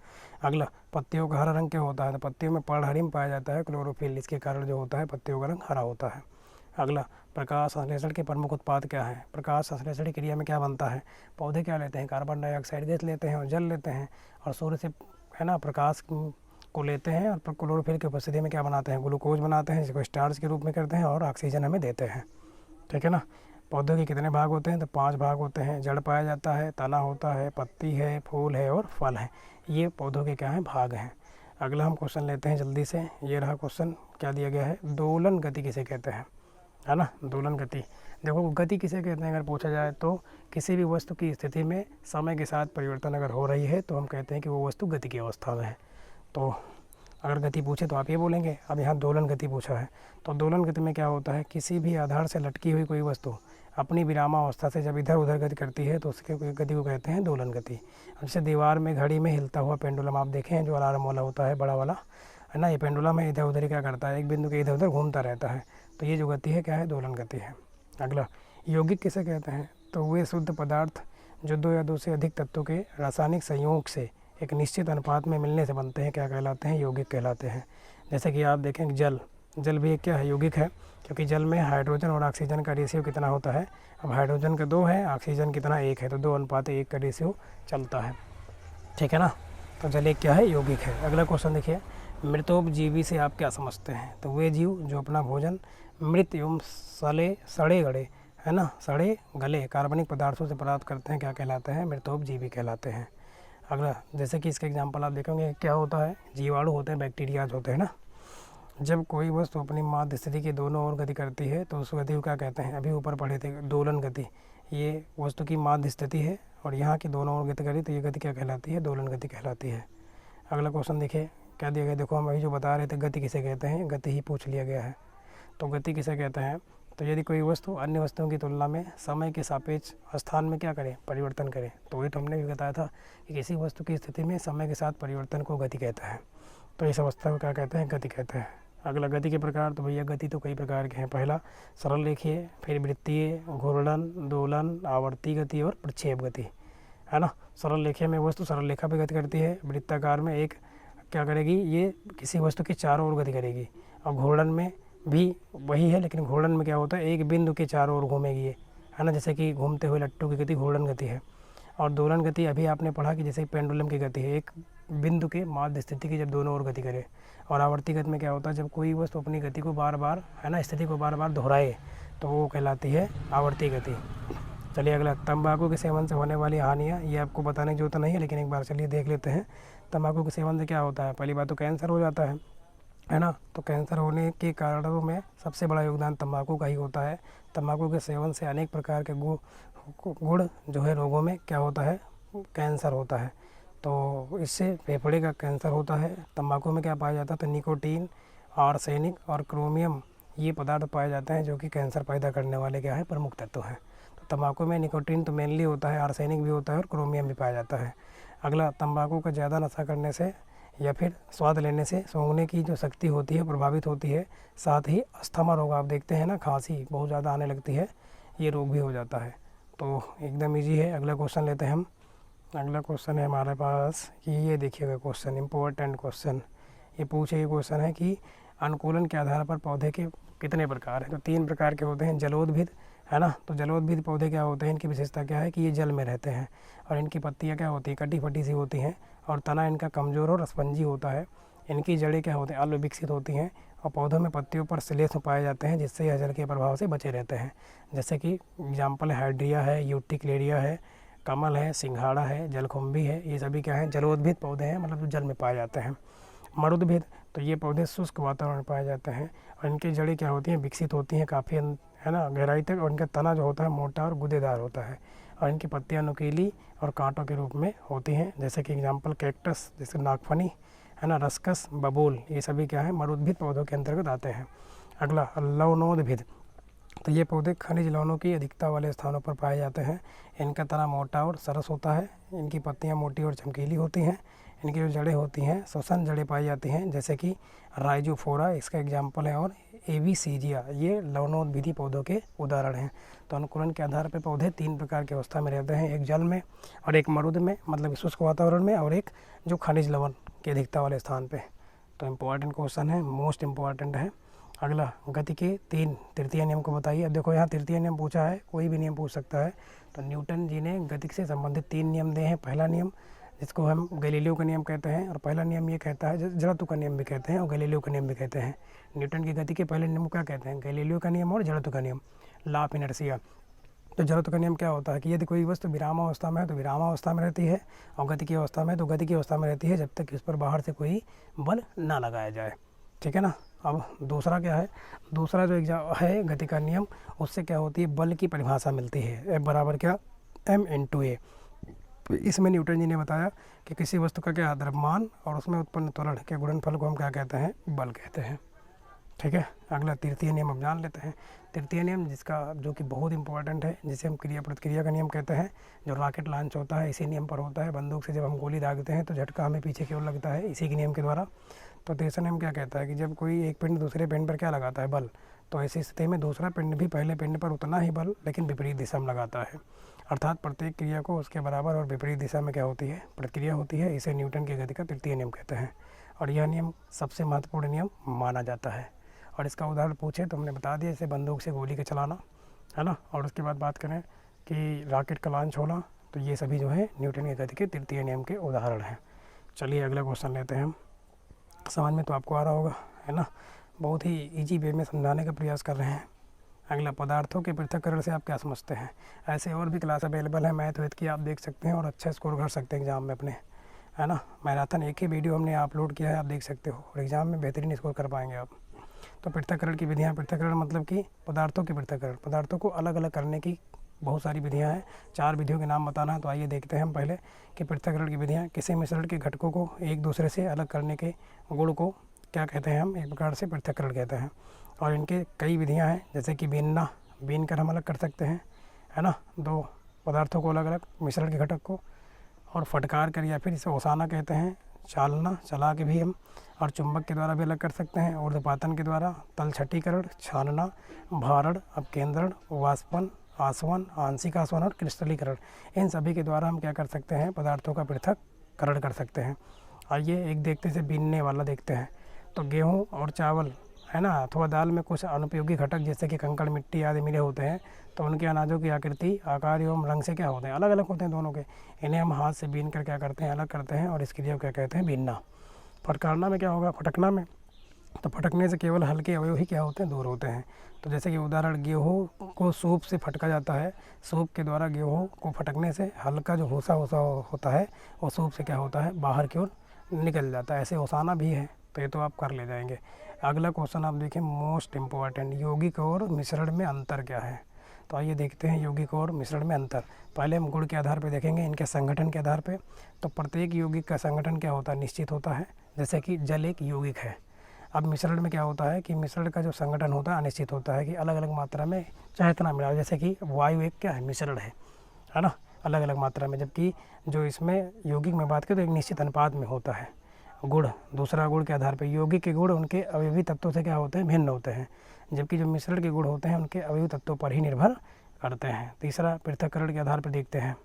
अगला, पत्तियों का हरा रंग क्या होता है। तो पत्तियों में पर्णहरिम पाया जाता है, क्लोरोफिल। इसके कारण जो होता है पत्तियों का रंग हरा होता है। अगला, प्रकाश संश्लेषण के प्रमुख उत्पाद क्या है। प्रकाश संश्लेषण की क्रिया में क्या बनता है, पौधे क्या लेते हैं, कार्बन डाइऑक्साइड गैस लेते हैं और जल लेते हैं। और सूर्य से है ना प्रकाश को लेते हैं और क्लोरोफिल की उपस्थिति में क्या बनाते हैं, ग्लूकोज बनाते हैं, जिसको स्टार्च के रूप में करते हैं और ऑक्सीजन हमें देते हैं। ठीक है ना। पौधों के कितने भाग होते हैं। तो 5 भाग होते हैं। जड़ पाया जाता है, तना होता है, पत्ती है, फूल है और फल है। ये पौधों के क्या हैं, भाग हैं। अगला हम क्वेश्चन लेते हैं जल्दी से। ये रहा क्वेश्चन, क्या दिया गया है, दोलन गति किसे कहते हैं, है ना। दोलन गति, देखो गति किसे कहते हैं अगर पूछा जाए तो किसी भी वस्तु की स्थिति में समय के साथ परिवर्तन अगर हो रही है तो हम कहते हैं कि वो वस्तु गति की अवस्था में है। तो अगर गति पूछे तो आप ये बोलेंगे। अब यहाँ दोलन गति पूछा है तो दोलन गति में क्या होता है, किसी भी आधार से लटकी हुई कोई वस्तु अपनी विरामावस्था से जब इधर उधर गति करती है तो उसके गति को कहते हैं दोलन गति। जैसे दीवार में घड़ी में हिलता हुआ पेंडुलम आप देखें, जो अलार्म वाला होता है बड़ा वाला, है ना। ये पेंडुलम है, इधर उधर क्या करता है, एक बिंदु के इधर उधर घूमता रहता है। तो ये जो गति है क्या है, दोलन गति है। अगला, यौगिक किसे कहते हैं। तो वे शुद्ध पदार्थ जो 2 या 2 से अधिक तत्वों के रासायनिक संयोग से एक निश्चित अनुपात में मिलने से बनते हैं, क्या कहलाते हैं, यौगिक कहलाते हैं। जैसे कि आप देखें जल भी एक क्या है, यौगिक है। क्योंकि जल में हाइड्रोजन और ऑक्सीजन का रेशियो कितना होता है, अब हाइड्रोजन का 2 है, ऑक्सीजन कितना 1 है, तो 2:1 का रेशियो चलता है। ठीक है ना। तो जल एक क्या है, यौगिक है। अगला क्वेश्चन देखिए, मृतोपजीवी से आप क्या समझते हैं। तो वे जीव जो अपना भोजन मृत एवं सड़े गले, है ना, सड़े गले कार्बनिक पदार्थों से प्राप्त करते हैं, क्या कहलाते हैं, मृतोपजीवी कहलाते हैं। अगला, जैसे कि इसका एग्जांपल आप देखेंगे, क्या होता है, जीवाणु होते हैं, बैक्टीरियाज होते हैं ना। जब कोई वस्तु अपनी माध्य स्थिति के दोनों ओर गति करती है तो उस गति को क्या कहते हैं, अभी ऊपर पढ़े थे, दोलन गति। ये वस्तु की माध्य स्थिति है और यहाँ की दोनों ओर गति करी तो ये गति क्या कहलाती है, दोलन गति कहलाती है। अगला क्वेश्चन देखिए, क्या दिया गया, देखो हम अभी जो बता रहे थे गति किसे कहते हैं, गति ही पूछ लिया गया है। तो गति किसे कहते हैं, तो यदि कोई वस्तु अन्य वस्तुओं की तुलना में समय के सापेक्ष स्थान में क्या करे, परिवर्तन करे। तो वही तो हमने भी बताया था कि किसी वस्तु की स्थिति में समय के साथ परिवर्तन को गति कहता है। तो इस अवस्था को क्या कहते हैं, गति कहते हैं। अगला, गति के प्रकार। तो भैया गति तो कई प्रकार के हैं। पहला सरल रेखीय, फिर वृत्तीय, घूर्णन, दोलन, आवर्ती गति और प्रक्षेप गति, है ना। सरल रेखीय में वस्तु सरल रेखा पे गति करती है। वृत्ताकार में एक क्या करेगी, ये किसी वस्तु की चारों ओर गति करेगी। और घूर्णन में भी वही है, लेकिन घूर्णन में क्या होता है, एक बिंदु के चारों ओर घूमेगी ये, है ना। जैसे कि घूमते हुए लट्टू की गति घूर्णन गति है। और दोलन गति अभी आपने पढ़ा कि जैसे पेंडुलम की गति है, एक बिंदु के माध्य स्थिति की जब दोनों ओर गति करे। और आवर्ती गति में क्या होता है, जब कोई वस्तु अपनी गति को बार बार, है ना, स्थिति को बार बार दोहराए तो वो कहलाती है आवर्ती गति। चलिए अगला, तंबाकू के सेवन से होने वाली हानियाँ। ये आपको बताने की जरूरत नहीं है, लेकिन एक बार चलिए देख लेते हैं। तंबाकू के सेवन से क्या होता है, पहली बात तो कैंसर हो जाता है ना। तो कैंसर होने के कारणों में सबसे बड़ा योगदान तंबाकू का ही होता है। तंबाकू के सेवन से अनेक प्रकार के गुण जो है रोगों में क्या होता है, कैंसर होता है। तो इससे फेफड़े का कैंसर होता है। तंबाकू में क्या पाया जाता है, तो निकोटीन, आर्सेनिक और क्रोमियम ये पदार्थ पाए जाते हैं जो कि कैंसर पैदा करने वाले क्या है, प्रमुख तत्व हैं। तो तंबाकू में निकोटीन तो मेनली होता है, आर्सेनिक भी होता है और क्रोमियम भी पाया जाता है। अगला, तंबाकू का ज़्यादा नशा करने से या फिर स्वाद लेने से सूंघने की जो शक्ति होती है प्रभावित होती है। साथ ही अस्थमा रोग, आप देखते हैं ना, खांसी बहुत ज़्यादा आने लगती है, ये रोग भी हो जाता है। तो एकदम ईजी है। अगला क्वेश्चन लेते हैं हम। अगला क्वेश्चन है हमारे पास कि ये देखिएगा क्वेश्चन, इम्पोर्टेंट क्वेश्चन। ये पूछे ये क्वेश्चन है कि अनुकूलन के आधार पर पौधे के कितने प्रकार हैं। तो 3 प्रकार के होते हैं। जलोद्भिद, है ना, तो जलोद्भिद पौधे क्या होते हैं, इनकी विशेषता क्या है कि ये जल में रहते हैं और इनकी पत्तियाँ क्या होती हैं, कटी फटी सी होती हैं और तना इनका कमज़ोर और स्पंजी होता है। इनकी जड़ें क्या होती हैं, अल्प विकसित होती हैं और पौधों में पत्तियों पर श्लेष्म पाए जाते हैं, जिससे यह जल के प्रभाव से बचे रहते हैं। जैसे कि एग्जाम्पल हाइड्रिया है, यूटिक्लेरिया है, कमल है, सिंघाड़ा है, जलकुंभी है, ये सभी क्या हैं, जलोद्भिद पौधे हैं, मतलब जो जल में पाए जाते हैं। मरुद्भिद, तो ये पौधे शुष्क वातावरण में पाए जाते हैं और इनकी जड़ें क्या होती हैं, विकसित होती हैं काफ़ी, है ना, गहराई तक, और इनका तना जो होता है मोटा और गुदेदार होता है और इनकी पत्तियां नुकीली और कांटों के रूप में होती हैं। जैसे कि एग्जाम्पल कैक्टस, जैसे नागफनी, है ना, रस्कस, बबूल, ये सभी क्या है, मरुद्भिद पौधों के अंतर्गत आते हैं। अगला, लवणोद्भिद, तो ये पौधे खनिज लवणों की अधिकता वाले स्थानों पर पाए जाते हैं। इनका तना मोटा और सरस होता है, इनकी पत्तियां मोटी और चमकीली होती हैं। इनकी जो जड़ें होती हैं, श्वसन जड़ें पाई जाती हैं, जैसे कि राइजोफोरा इसका एग्जाम्पल है, और एविसीजिया, ये लवणोद्भिदी पौधों के उदाहरण हैं। तो अनुकूलन के आधार पर पौधे 3 प्रकार की अवस्था में रहते हैं, एक जल में और एक मरुद में, मतलब शुष्क वातावरण में, और एक जो खनिज लवण की अधिकता वाले स्थान पे। तो इम्पोर्टेंट क्वेश्चन है, मोस्ट इम्पोर्टेंट है। अगला, गति के 3 तृतीय नियम को बताइए। अब देखो यहाँ तृतीय नियम पूछा है, कोई भी नियम पूछ सकता है। तो न्यूटन जी ने गति से संबंधित 3 नियम दिए हैं। पहला नियम, जिसको हम गैलीलियो का नियम कहते हैं, और पहला नियम ये कहता है, जड़त्व का नियम भी कहते हैं और गैलीलियो का नियम भी कहते हैं। न्यूटन की गति के पहले नियम को क्या कहते हैं, गैलीलियो का नियम और जड़त्व का नियम, लॉ ऑफ इनर्शिया। तो जड़त्व का नियम क्या होता है कि यदि कोई वस्तु विरामावस्था में है तो विरामावस्था में रहती है, और गति की अवस्था में तो गति की अवस्था में रहती है, जब तक इस पर बाहर से कोई बल ना लगाया जाए। ठीक है ना। अब दूसरा क्या है, दूसरा जो है गति का नियम, उससे क्या होती है, बल की परिभाषा मिलती है, F बराबर क्या, m/a। इसमें न्यूटन जी ने बताया कि किसी वस्तु का क्या द्रव्यमान और उसमें उत्पन्न त्वरण के गुणनफल को हम क्या कहते हैं, बल कहते हैं। ठीक है। अगला तृतीय नियम हम जान लेते हैं। तृतीय नियम, जिसका जो कि बहुत इंपॉर्टेंट है, जिसे हम क्रिया प्रतिक्रिया का नियम कहते हैं, जो रॉकेट लॉन्च होता है इसी नियम पर होता है। बंदूक से जब हम गोली दागते हैं तो झटका हमें पीछे की ओर लगता है, इसी के नियम के द्वारा। तो तीसरा नियम क्या कहता है कि जब कोई एक पिंड दूसरे पिंड पर क्या लगाता है, बल, तो ऐसी स्थिति में दूसरा पिंड भी पहले पिंड पर उतना ही बल लेकिन विपरीत दिशा में लगाता है। अर्थात प्रत्येक क्रिया को उसके बराबर और विपरीत दिशा में क्या होती है, प्रतिक्रिया होती है। इसे न्यूटन की गति का तृतीय नियम कहते हैं और यह नियम सबसे महत्वपूर्ण नियम माना जाता है। और इसका उदाहरण पूछे तो हमने बता दिया, जैसे बंदूक से गोली का चलाना, है ना। और उसके बाद बात करें कि रॉकेट का लॉन्च होना, तो ये सभी जो है न्यूटन की गति के तृतीय नियम के उदाहरण हैं। चलिए अगला क्वेश्चन लेते हैं हम। समझ में तो आपको आ रहा होगा, है ना, बहुत ही इजी वे में समझाने का प्रयास कर रहे हैं। अगला, पदार्थों के पृथक्करण से आप क्या समझते हैं। ऐसे और भी क्लास अवेलेबल है मैथ वेथ की, आप देख सकते हैं और अच्छा स्कोर कर सकते हैं एग्ज़ाम में अपने, है ना। मैराथन एक ही वीडियो हमने अपलोड किया है, आप देख सकते हो, और एग्ज़ाम में बेहतरीन स्कोर कर पाएंगे आप। तो पृथक्करण की विधियाँ, पृथक्करण मतलब कि पदार्थों के पृथक्करण, पदार्थों को अलग अलग करने की बहुत सारी विधियाँ हैं। 4 विधियों के नाम बताना है, तो आइए देखते हैं हम पहले कि पृथक्करण की विधियाँ। किसी मिश्रण के घटकों को एक दूसरे से अलग करने के गुण को क्या कहते हैं, हम एक प्रकार से पृथक्करण कहते हैं। और इनके कई विधियाँ हैं, जैसे कि बीनना, बीन कर हम अलग कर सकते हैं, है ना, 2 पदार्थों को अलग अलग मिश्रण के घटक को। और फटकार कर, या फिर इसे ओसाना कहते हैं, चालना, चला के भी हम, और चुंबक के द्वारा भी अलग कर सकते हैं, ऊर्ध्वपातन के द्वारा, तलछटीकरण, छानना, भारण, अपकेंद्रण, वाष्पन, आसवन, आंशिक आसवन और क्रिस्टलीकरण, इन सभी के द्वारा हम क्या कर सकते हैं, पदार्थों का पृथक्करण कर सकते हैं। आइए एक देखते से बीनने वाला देखते हैं। तो गेहूँ और चावल, है ना, अथवा दाल में कुछ अनुपयोगी घटक जैसे कि कंकड़, मिट्टी आदि मिले होते हैं, तो उनके अनाजों की आकृति, आकार एवं रंग से क्या होते हैं, अलग अलग होते हैं दोनों के। इन्हें हम हाथ से बीन कर क्या करते हैं, अलग करते हैं, और इस क्रिया को क्या कहते हैं, बीनना। फटकारना में क्या होगा, फटकना में, तो फटकने से केवल हल्के अवयव ही क्या होते हैं, दूर होते हैं। तो जैसे कि उदाहरण, गेहूँ को सूप से फटका जाता है, सूप के द्वारा गेहूँ को फटकने से हल्का जो भूसा होता है वो सूप से क्या होता है, बाहर की ओर निकल जाता है। ऐसे ओसाना भी है, तो ये तो आप कर ले जाएंगे। अगला क्वेश्चन आप देखें, मोस्ट इम्पोर्टेंट, यौगिक और मिश्रण में अंतर क्या है। तो आइए देखते हैं यौगिक और मिश्रण में अंतर। पहले हम गुण के आधार पर देखेंगे, इनके संगठन के आधार पे। तो प्रत्येक यौगिक का संगठन क्या होता है, निश्चित होता है। जैसे कि जल एक यौगिक है। अब मिश्रण में क्या होता है कि मिश्रण का जो संगठन होता है अनिश्चित होता है, कि अलग अलग मात्रा में चाहे इतना मिला, जैसे कि वायु एक क्या है, मिश्रण है ना, अलग अलग मात्रा में। जबकि जो इसमें यौगिक में बात करें तो एक निश्चित अनुपात में होता है। गुण, दूसरा गुण के आधार पर यौगिक के गुण उनके अवयवी तत्वों से क्या होते हैं, भिन्न होते हैं, जबकि जो मिश्रण के गुण होते हैं उनके अवयवी तत्वों पर ही निर्भर करते हैं। तीसरा, पृथक्करण के आधार पर देखते हैं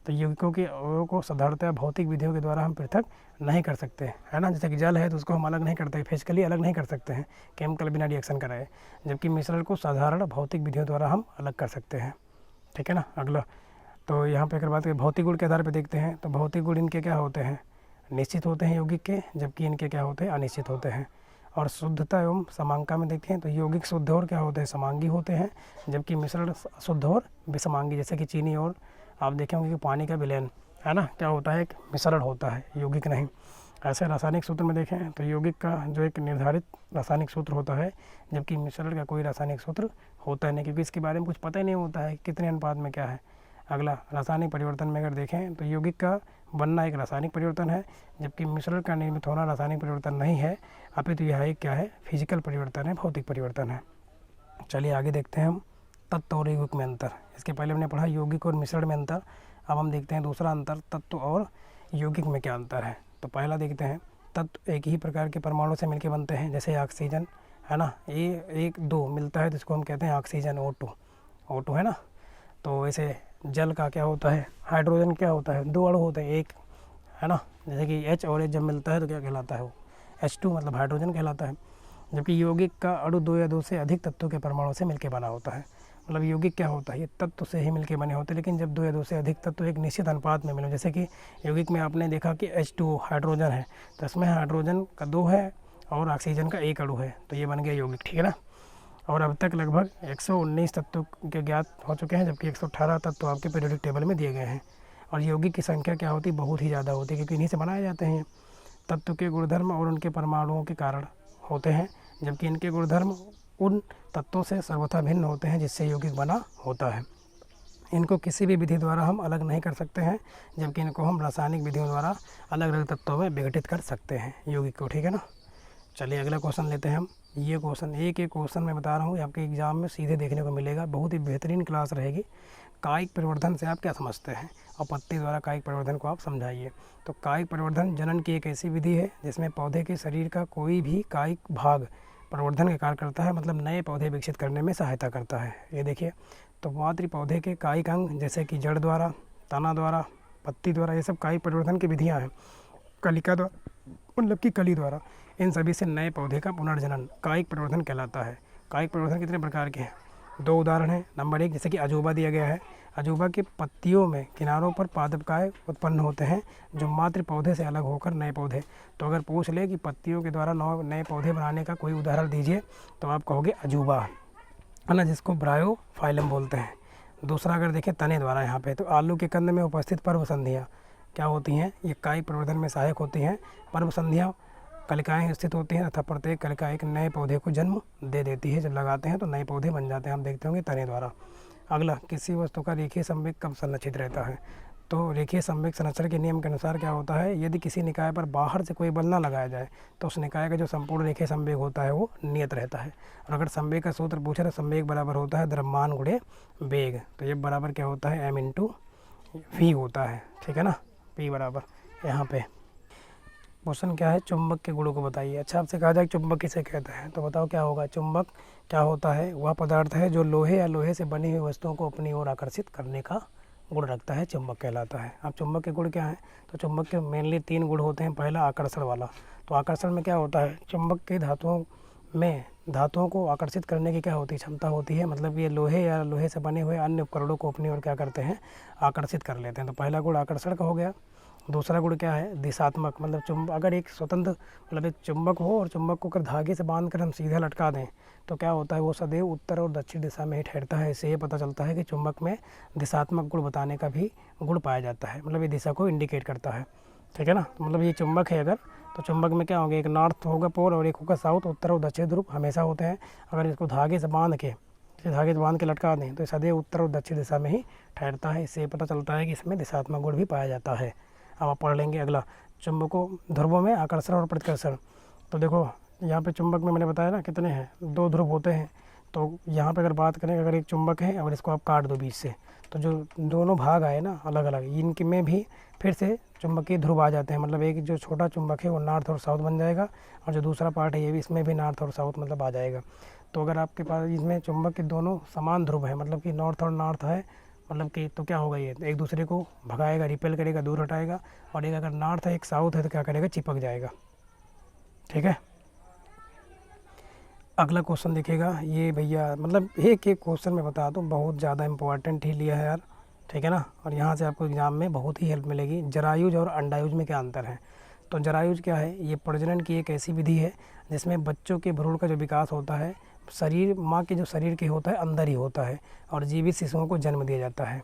तो यौगिकों के अवयवों को साधारणतः भौतिक विधियों के द्वारा हम पृथक नहीं कर सकते, है ना। जैसे कि जल है तो उसको हम अलग नहीं करते, फिजिकली अलग नहीं कर सकते हैं केमिकल बिना रिएक्शन कराए, जबकि मिश्रण को साधारण भौतिक विधियों द्वारा हम अलग कर सकते हैं, ठीक है ना। अगला, तो यहाँ पे अगर बात करें भौतिक गुण के आधार पर देखते हैं तो भौतिक गुण इनके क्या होते हैं, निश्चित होते हैं यौगिक के, जबकि इनके क्या होते हैं, अनिश्चित होते हैं। और शुद्धता एवं समांगता में देखते हैं तो यौगिक शुद्ध और क्या होते हैं, समांगी होते हैं, जबकि मिश्रण शुद्ध और विसमांगी, जैसे कि चीनी और आप देखेंगे कि पानी का विलयन, है ना, क्या होता है, एक मिश्रण होता है, यौगिक नहीं। ऐसे रासायनिक सूत्र में देखें तो यौगिक का जो एक निर्धारित रासायनिक सूत्र होता है, जबकि मिश्रण का कोई रासायनिक सूत्र होता नहीं, क्योंकि इसके बारे में कुछ पता ही नहीं होता है कितने अनुपात में क्या है। अगला, रासायनिक परिवर्तन में अगर देखें तो यौगिक का बनना एक रासायनिक परिवर्तन है, जबकि मिश्रण का निर्मित होना रासायनिक परिवर्तन नहीं है, अपितु यह एक क्या है, फिजिकल परिवर्तन है, भौतिक परिवर्तन है। चलिए आगे देखते हैं हम तत्व और यौगिक में अंतर। इसके पहले हमने पढ़ा यौगिक और मिश्रण में अंतर, अब हम देखते हैं दूसरा अंतर, तत्व और यौगिक में क्या अंतर है। तो पहला देखते हैं, तत्व एक ही प्रकार के परमाणु से मिलकर बनते हैं, जैसे ऑक्सीजन, है ना, ये एक दो मिलता है तो इसको हम कहते हैं ऑक्सीजन, O2 है ना। तो ऐसे जल का क्या होता है, हाइड्रोजन क्या होता है, दो अणु होते हैं एक, है ना, जैसे कि H और H जब मिलता है तो क्या कहलाता है, वो H2 मतलब हाइड्रोजन कहलाता है। जबकि यौगिक का अणु दो या दो से अधिक तत्वों के परमाणु से मिलकर बना होता है। मतलब यौगिक क्या होता है, ये तत्व से ही मिलकर बने होते हैं, लेकिन जब दो या दो से अधिक तत्व एक निश्चित अनुपात में मिले, जैसे कि यौगिक में आपने देखा कि H2 हाइड्रोजन है तो इसमें हाइड्रोजन का दो है और ऑक्सीजन का एक अणु है, तो ये बन गया यौगिक, ठीक है ना। और अब तक लगभग 119 तत्व के ज्ञात हो चुके हैं, जबकि 118 तत्व आपके पीरियोडिक टेबल में दिए गए हैं। और यौगिक की संख्या क्या होती है, बहुत ही ज़्यादा होती है, क्योंकि इन्हीं से बनाए जाते हैं। तत्व के गुणधर्म और उनके परमाणुओं के कारण होते हैं, जबकि इनके गुणधर्म उन तत्वों से सर्वथा भिन्न होते हैं जिससे यौगिक बना होता है। इनको किसी भी विधि द्वारा हम अलग नहीं कर सकते हैं, जबकि इनको हम रासायनिक विधियों द्वारा अलग अलग तत्वों में विघटित कर सकते हैं यौगिक को, ठीक है ना। चलिए अगला क्वेश्चन लेते हैं हम। ये क्वेश्चन एक क्वेश्चन मैं बता रहा हूँ, आपके एग्जाम में सीधे देखने को मिलेगा, बहुत ही बेहतरीन क्लास रहेगी। कायिक परिवर्धन से आप क्या समझते हैं, और पत्ती द्वारा कायिक परिवर्धन को आप समझाइए। तो कायिक परिवर्धन जनन की एक ऐसी विधि है जिसमें पौधे के शरीर का कोई भी कायिक भाग प्रवर्धन का कार्य करता है, मतलब नए पौधे विकसित करने में सहायता करता है। ये देखिए, तो मात्र पौधे के कायिक अंग जैसे कि जड़ द्वारा, तना द्वारा, पत्ती द्वारा, ये सब कायिक परिवर्धन की विधियाँ हैं। कलिका द्वारा मतलब कि कली द्वारा, इन सभी से नए पौधे का पुनर्जनन कायिक परिवर्धन कहलाता है। कायिक परिवर्धन कितने प्रकार के हैं, दो उदाहरण हैं। नंबर एक, जैसे कि अजूबा दिया गया है, अजूबा के पत्तियों में किनारों पर पादपकाय उत्पन्न होते हैं जो मातृ पौधे से अलग होकर नए पौधे। तो अगर पूछ ले कि पत्तियों के द्वारा नए पौधे बनाने का कोई उदाहरण दीजिए तो आप कहोगे अजूबा, है ना, जिसको ब्रायोफाइलम बोलते हैं। दूसरा अगर देखें तने द्वारा, यहाँ पे तो आलू के कंद में उपस्थित पर्व संधियाँ क्या होती हैं, ये कायिक प्रवर्धन में सहायक होती हैं। पर्व संधियाँ कलिकाएँ स्थित होती हैं तथा प्रत्येक कलिका एक नए पौधे को जन्म दे देती है, जब लगाते हैं तो नए पौधे बन जाते हैं, हम देखते होंगे तने द्वारा। अगला, किसी वस्तु का रेखीय संवेग कब संरक्षित रहता है। तो रेखीय संवेग संरक्षण के नियम के अनुसार क्या होता है, यदि किसी निकाय पर बाहर से कोई बल न लगाया जाए तो उस निकाय का जो संपूर्ण रेखीय संवेग होता है वो नियत रहता है। और अगर संवेग का सूत्र पूछे तो संवेग बराबर होता है द्रव्यमान गुणे वेग, तो ये बराबर क्या होता है, m × v होता है, ठीक है ना, p बराबर। यहाँ पे क्वेश्चन क्या है, चुंबक के गुणों को बताइए। अच्छा, आपसे कहा जाए चुंबक किसे कहते हैं, तो बताओ क्या होगा। चुंबक क्या होता है, वह पदार्थ है जो लोहे या लोहे से बनी हुई वस्तुओं को अपनी ओर आकर्षित करने का गुण रखता है, चुंबक कहलाता है। अब चुंबक के गुण क्या हैं, तो चुंबक के मेनली 3 गुण होते हैं। पहला, आकर्षण वाला। तो आकर्षण में क्या होता है, चुंबक के धातुओं में धातुओं को आकर्षित करने की क्या होती है, क्षमता होती है। मतलब ये लोहे या लोहे से बने हुए अन्य उपकरणों को अपनी ओर क्या करते हैं, आकर्षित कर लेते हैं। तो पहला गुण आकर्षण का हो गया। दूसरा गुण क्या है, दिशात्मक। मतलब चुंबक अगर एक स्वतंत्र मतलब एक चुंबक हो और चुंबक को अगर धागे से बांध कर हम सीधा लटका दें तो क्या होता है, वो सदैव उत्तर और दक्षिण दिशा में ही ठहरता है। इससे ये पता चलता है कि चुंबक में दिशात्मक गुण बताने का भी गुण पाया जाता है, मतलब ये दिशा को इंडिकेट करता है, ठीक है ना। तो मतलब ये चुंबक है अगर, तो चुंबक में क्या होगा, एक नॉर्थ होगा पोल और एक होगा साउथ, उत्तर और दक्षिण ध्रुव हमेशा होते हैं। अगर इसको धागे से बांध के लटका दें तो सदैव उत्तर और दक्षिण दिशा में ही ठहरता है। इससे पता चलता है कि इसमें दिशात्मक गुण भी पाया जाता है। अब आप पढ़ लेंगे अगला, चुंबकों ध्रुवों में आकर्षण और प्रतिकर्षण। तो देखो, यहाँ पे चुंबक में मैंने बताया ना कितने हैं, 2 ध्रुव होते हैं। तो यहाँ पे अगर बात करें, अगर एक चुंबक है और इसको आप काट दो बीच से, तो जो दोनों भाग आए ना अलग अलग, इनके में भी फिर से चुंबकीय ध्रुव आ जाते हैं। मतलब एक जो छोटा चुंबक है वो नॉर्थ और साउथ बन जाएगा, और जो दूसरा पार्ट है ये भी, इसमें भी नॉर्थ और साउथ मतलब आ जाएगा। तो अगर आपके पास इसमें चुंबक के दोनों समान ध्रुव है, मतलब कि नॉर्थ और नॉर्थ है, मतलब कि तो क्या होगा, ये एक दूसरे को भगाएगा, रिपेल करेगा, दूर हटाएगा। और एक अगर नॉर्थ है एक साउथ है तो क्या करेगा, चिपक जाएगा। ठीक है, अगला क्वेश्चन देखिएगा। ये भैया मतलब एक एक क्वेश्चन मैं बता दूँ, बहुत ज़्यादा इंपॉर्टेंट ही लिया है यार। ठीक है ना, और यहाँ से आपको एग्ज़ाम में बहुत ही हेल्प मिलेगी। जरायुज और अंडायुज में क्या अंतर है। तो जरायुज क्या है, ये प्रजनन की एक ऐसी विधि है जिसमें बच्चों के भ्रूण का जो विकास होता है शरीर, माँ के जो शरीर के होता है अंदर ही होता है, और जीवित शिशुओं को जन्म दिया जाता है।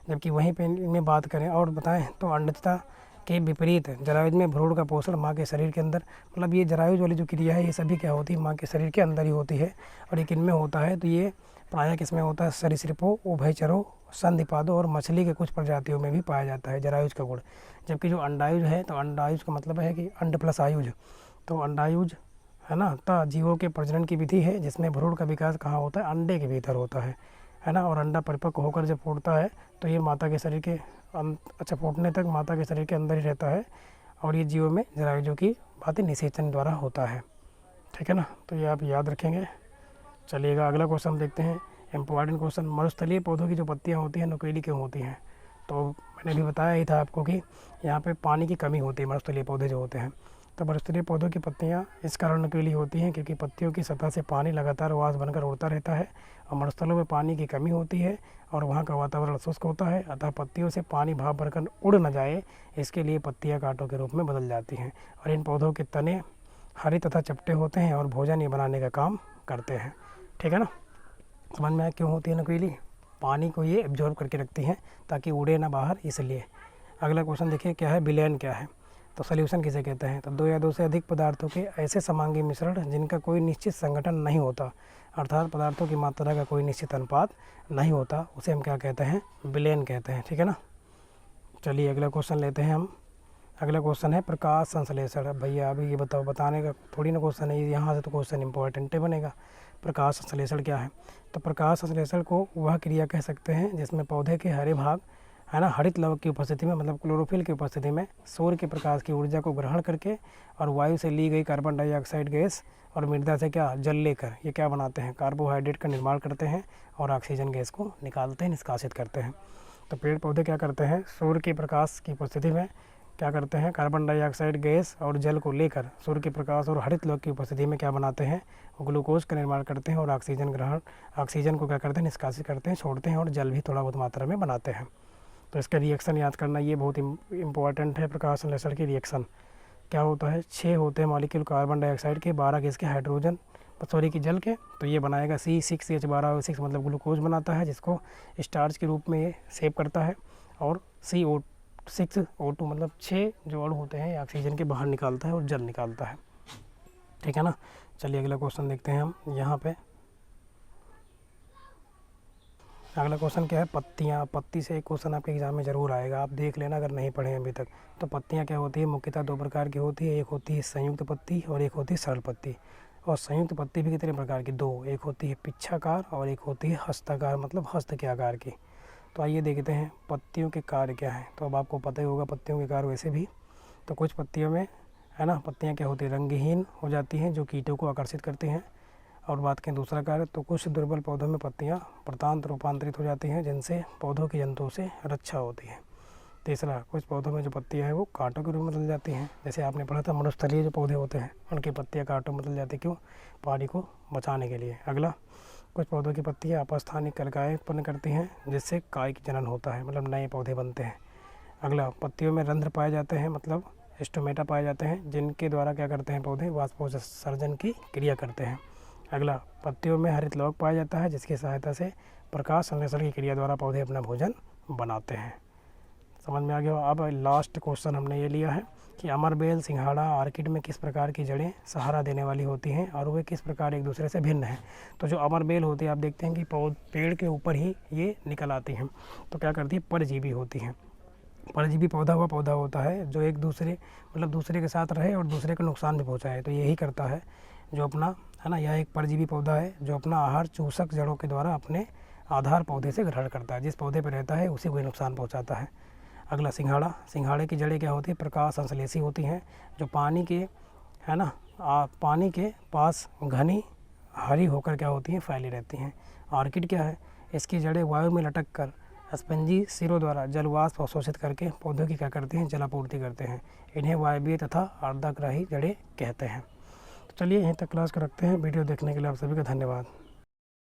जबकि वहीं पे इनमें बात करें और बताएं तो अंडजता के विपरीत जरायुज में भ्रूण का पोषण माँ के शरीर के अंदर, मतलब ये जरायुज वाली जो क्रिया है ये सभी क्या होती है, माँ के शरीर के अंदर ही होती है। और ये किनमें होता है, तो ये प्रायः किसमें होता है, सरीसृपों, उभयचरों, संधिपादों और मछली के कुछ प्रजातियों में भी पाया जाता है जरायुज का गुण। जबकि जो अंडायुज है, तो अंडायुज का मतलब है कि अंड प्लस आयुज, तो अंडायुज है ना, ता जीवों के प्रजनन की विधि है जिसमें भ्रूण का विकास कहाँ होता है, अंडे के भीतर होता है ना। और अंडा परिपक्व होकर जब फूटता है तो ये माता के शरीर के फूटने तक माता के शरीर के अंदर ही रहता है। और ये जीवों में जरायुजों की भांति निषेचन द्वारा होता है। ठीक है ना, तो ये आप याद रखेंगे। चलिएगा अगला क्वेश्चन देखते हैं, इम्पोर्टेंट क्वेश्चन। मरुस्थलीय पौधों की जो पत्तियाँ होती हैं नुकीली क्यों होती हैं। तो मैंने भी बताया ही था आपको कि यहाँ पे पानी की कमी होती है मरुस्थलीय पौधे जो होते हैं। तो मरुस्थलीय पौधों की पत्तियाँ इस कारण नुकीली होती हैं क्योंकि पत्तियों की सतह से पानी लगातार वाष्प बनकर उड़ता रहता है, और मरुस्थलों में पानी की कमी होती है और वहाँ का वातावरण शुष्क होता है। अतः पत्तियों से पानी भाप भरकर उड़ न जाए, इसके लिए पत्तियाँ कांटों के रूप में बदल जाती हैं। और इन पौधों के तने हरे तथा चपटे होते हैं और भोजन ये बनाने का काम करते हैं। ठीक है ना, समझ में आया क्यों होती है नुकीली, पानी को ये एब्जॉर्ब करके रखती हैं ताकि उड़े ना बाहर, इसलिए। अगला क्वेश्चन देखिए क्या है, विलयन क्या है। तो सॉल्यूशन किसे कहते हैं। तो 2 या 2 से अधिक पदार्थों के ऐसे समांगी मिश्रण जिनका कोई निश्चित संगठन नहीं होता, अर्थात पदार्थों की मात्रा का कोई निश्चित अनुपात नहीं होता, उसे हम क्या कहते हैं, विलयन कहते हैं। ठीक है ना, चलिए अगला क्वेश्चन लेते हैं हम। अगला क्वेश्चन है प्रकाश संश्लेषण। अब भैया अभी ये बताओ, बताने का थोड़ी ना क्वेश्चन है, यहाँ से तो क्वेश्चन इंपॉर्टेंट बनेगा। प्रकाश संश्लेषण क्या है। तो प्रकाश संश्लेषण को वह क्रिया कह सकते हैं जिसमें पौधे के हरे भाग है ना, हरित लवक की उपस्थिति में, मतलब क्लोरोफिल की उपस्थिति में सूर्य के प्रकाश की ऊर्जा को ग्रहण करके और वायु से ली गई कार्बन डाइऑक्साइड गैस और मृदा से क्या जल लेकर ये क्या बनाते हैं, कार्बोहाइड्रेट का निर्माण करते हैं और ऑक्सीजन गैस को निकालते हैं, निष्कासित करते हैं। तो पेड़ पौधे क्या करते हैं, सूर्य के प्रकाश की उपस्थिति में क्या करते हैं, कार्बन डाइऑक्साइड गैस और जल को लेकर सूर्य के प्रकाश और हरित लवक की उपस्थिति में क्या बनाते हैं, ग्लूकोज का निर्माण करते हैं और ऑक्सीजन को क्या करते हैं, निष्कासित करते हैं, छोड़ते हैं और जल भी थोड़ा बहुत मात्रा में बनाते हैं। तो इसका रिएक्शन याद करना ये बहुत इंपॉर्टेंट है। प्रकाश संश्लेषण की रिएक्शन क्या होता है, 6 होते हैं मॉलिक्यूल कार्बन डाइऑक्साइड के, 12 किसके, हाइड्रोजन की जल के। तो ये बनाएगा C6H12O6 मतलब ग्लूकोज बनाता है जिसको स्टार्च के रूप में ये सेव करता है, और CO6O2 मतलब 6 जो अणु होते हैं ऑक्सीजन के बाहर निकालता है और जल निकालता है। ठीक है ना, चलिए अगला क्वेश्चन देखते हैं हम। यहाँ पे अगला क्वेश्चन क्या है, पत्तियाँ। पत्ती से एक क्वेश्चन आपके एग्जाम में ज़रूर आएगा, आप देख लेना अगर नहीं पढ़े अभी तक। तो पत्तियाँ क्या होती है, मुख्यतः 2 प्रकार की होती है, एक होती है संयुक्त पत्ती और एक होती है सरल पत्ती। और संयुक्त पत्ती भी कितने प्रकार की, 2, एक होती है पिच्छाकार और एक होती है हस्ताकार मतलब हस्त के आकार की। तो आइए देखते हैं पत्तियों के कार्य क्या है। तो अब आपको पता ही होगा पत्तियों के कार्य वैसे भी। तो कुछ पत्तियों में है ना, पत्तियाँ क्या होती है, रंगहीन हो जाती हैं जो कीटों को आकर्षित करती हैं। और बात करें दूसरा कार्य, तो कुछ दुर्बल पौधों में पत्तियाँ प्रतांत रूपांतरित हो जाती हैं जिनसे पौधों की जंतुओं से रक्षा होती है। तीसरा, कुछ पौधों में जो पत्तियाँ हैं वो कांटों के रूप में बदल जाती हैं, जैसे आपने पढ़ा था मरुस्थलीय जो पौधे होते हैं उनकी पत्तियाँ कांटों में बदल जाती हैं, क्यों, पानी को बचाने के लिए। अगला, कुछ पौधों की पत्तियाँ अपस्थानिक कलिकाएँ उत्पन्न करती हैं जिससे काय की जनन होता है, मतलब नए पौधे बनते हैं। अगला, पत्तियों में रंध्र पाए जाते हैं मतलब स्टोमेटा पाए जाते हैं जिनके द्वारा क्या करते हैं पौधे वाष्पोत्सर्जन की क्रिया करते हैं। अगला, पत्तियों में हरित लवक पाया जाता है जिसकी सहायता से प्रकाश संश्लेषण की क्रिया द्वारा पौधे अपना भोजन बनाते हैं। समझ में आ गया। अब लास्ट क्वेश्चन हमने ये लिया है कि अमरबेल, सिंघाड़ा, आर्किड में किस प्रकार की जड़ें सहारा देने वाली होती हैं और वे किस प्रकार एक दूसरे से भिन्न हैं। तो जो अमरबेल होती है आप देखते हैं कि पेड़ के ऊपर ही ये निकल आती हैं, तो क्या करती है, परजीवी होती हैं। परजीवी पौधा होता है जो एक दूसरे मतलब दूसरे के साथ रहे और दूसरे को नुकसान भी पहुँचाए, तो यही करता है जो अपना है ना, यह एक परजीवी पौधा है जो अपना आहार चूसक जड़ों के द्वारा अपने आधार पौधे से ग्रहण करता है। जिस पौधे पर रहता है उसी को नुकसान पहुंचाता है। अगला सिंघाड़ा। सिंघाड़े की जड़ें क्या होती है? प्रकाश संश्लेषी होती हैं, जो पानी के है ना पानी के पास घनी हरी होकर क्या होती हैं? फैली रहती हैं। ऑर्किड क्या है? इसकी जड़ें वायु में लटक कर स्पंजी सिरों द्वारा जलवाष्प अवशोषित करके पौधों की क्या करती हैं? जलापूर्ति करते हैं। इन्हें वायवीय तथा अर्धग्राही जड़ें कहते हैं। तो चलिए यहीं तक क्लास को रखते हैं। वीडियो देखने के लिए आप सभी का धन्यवाद।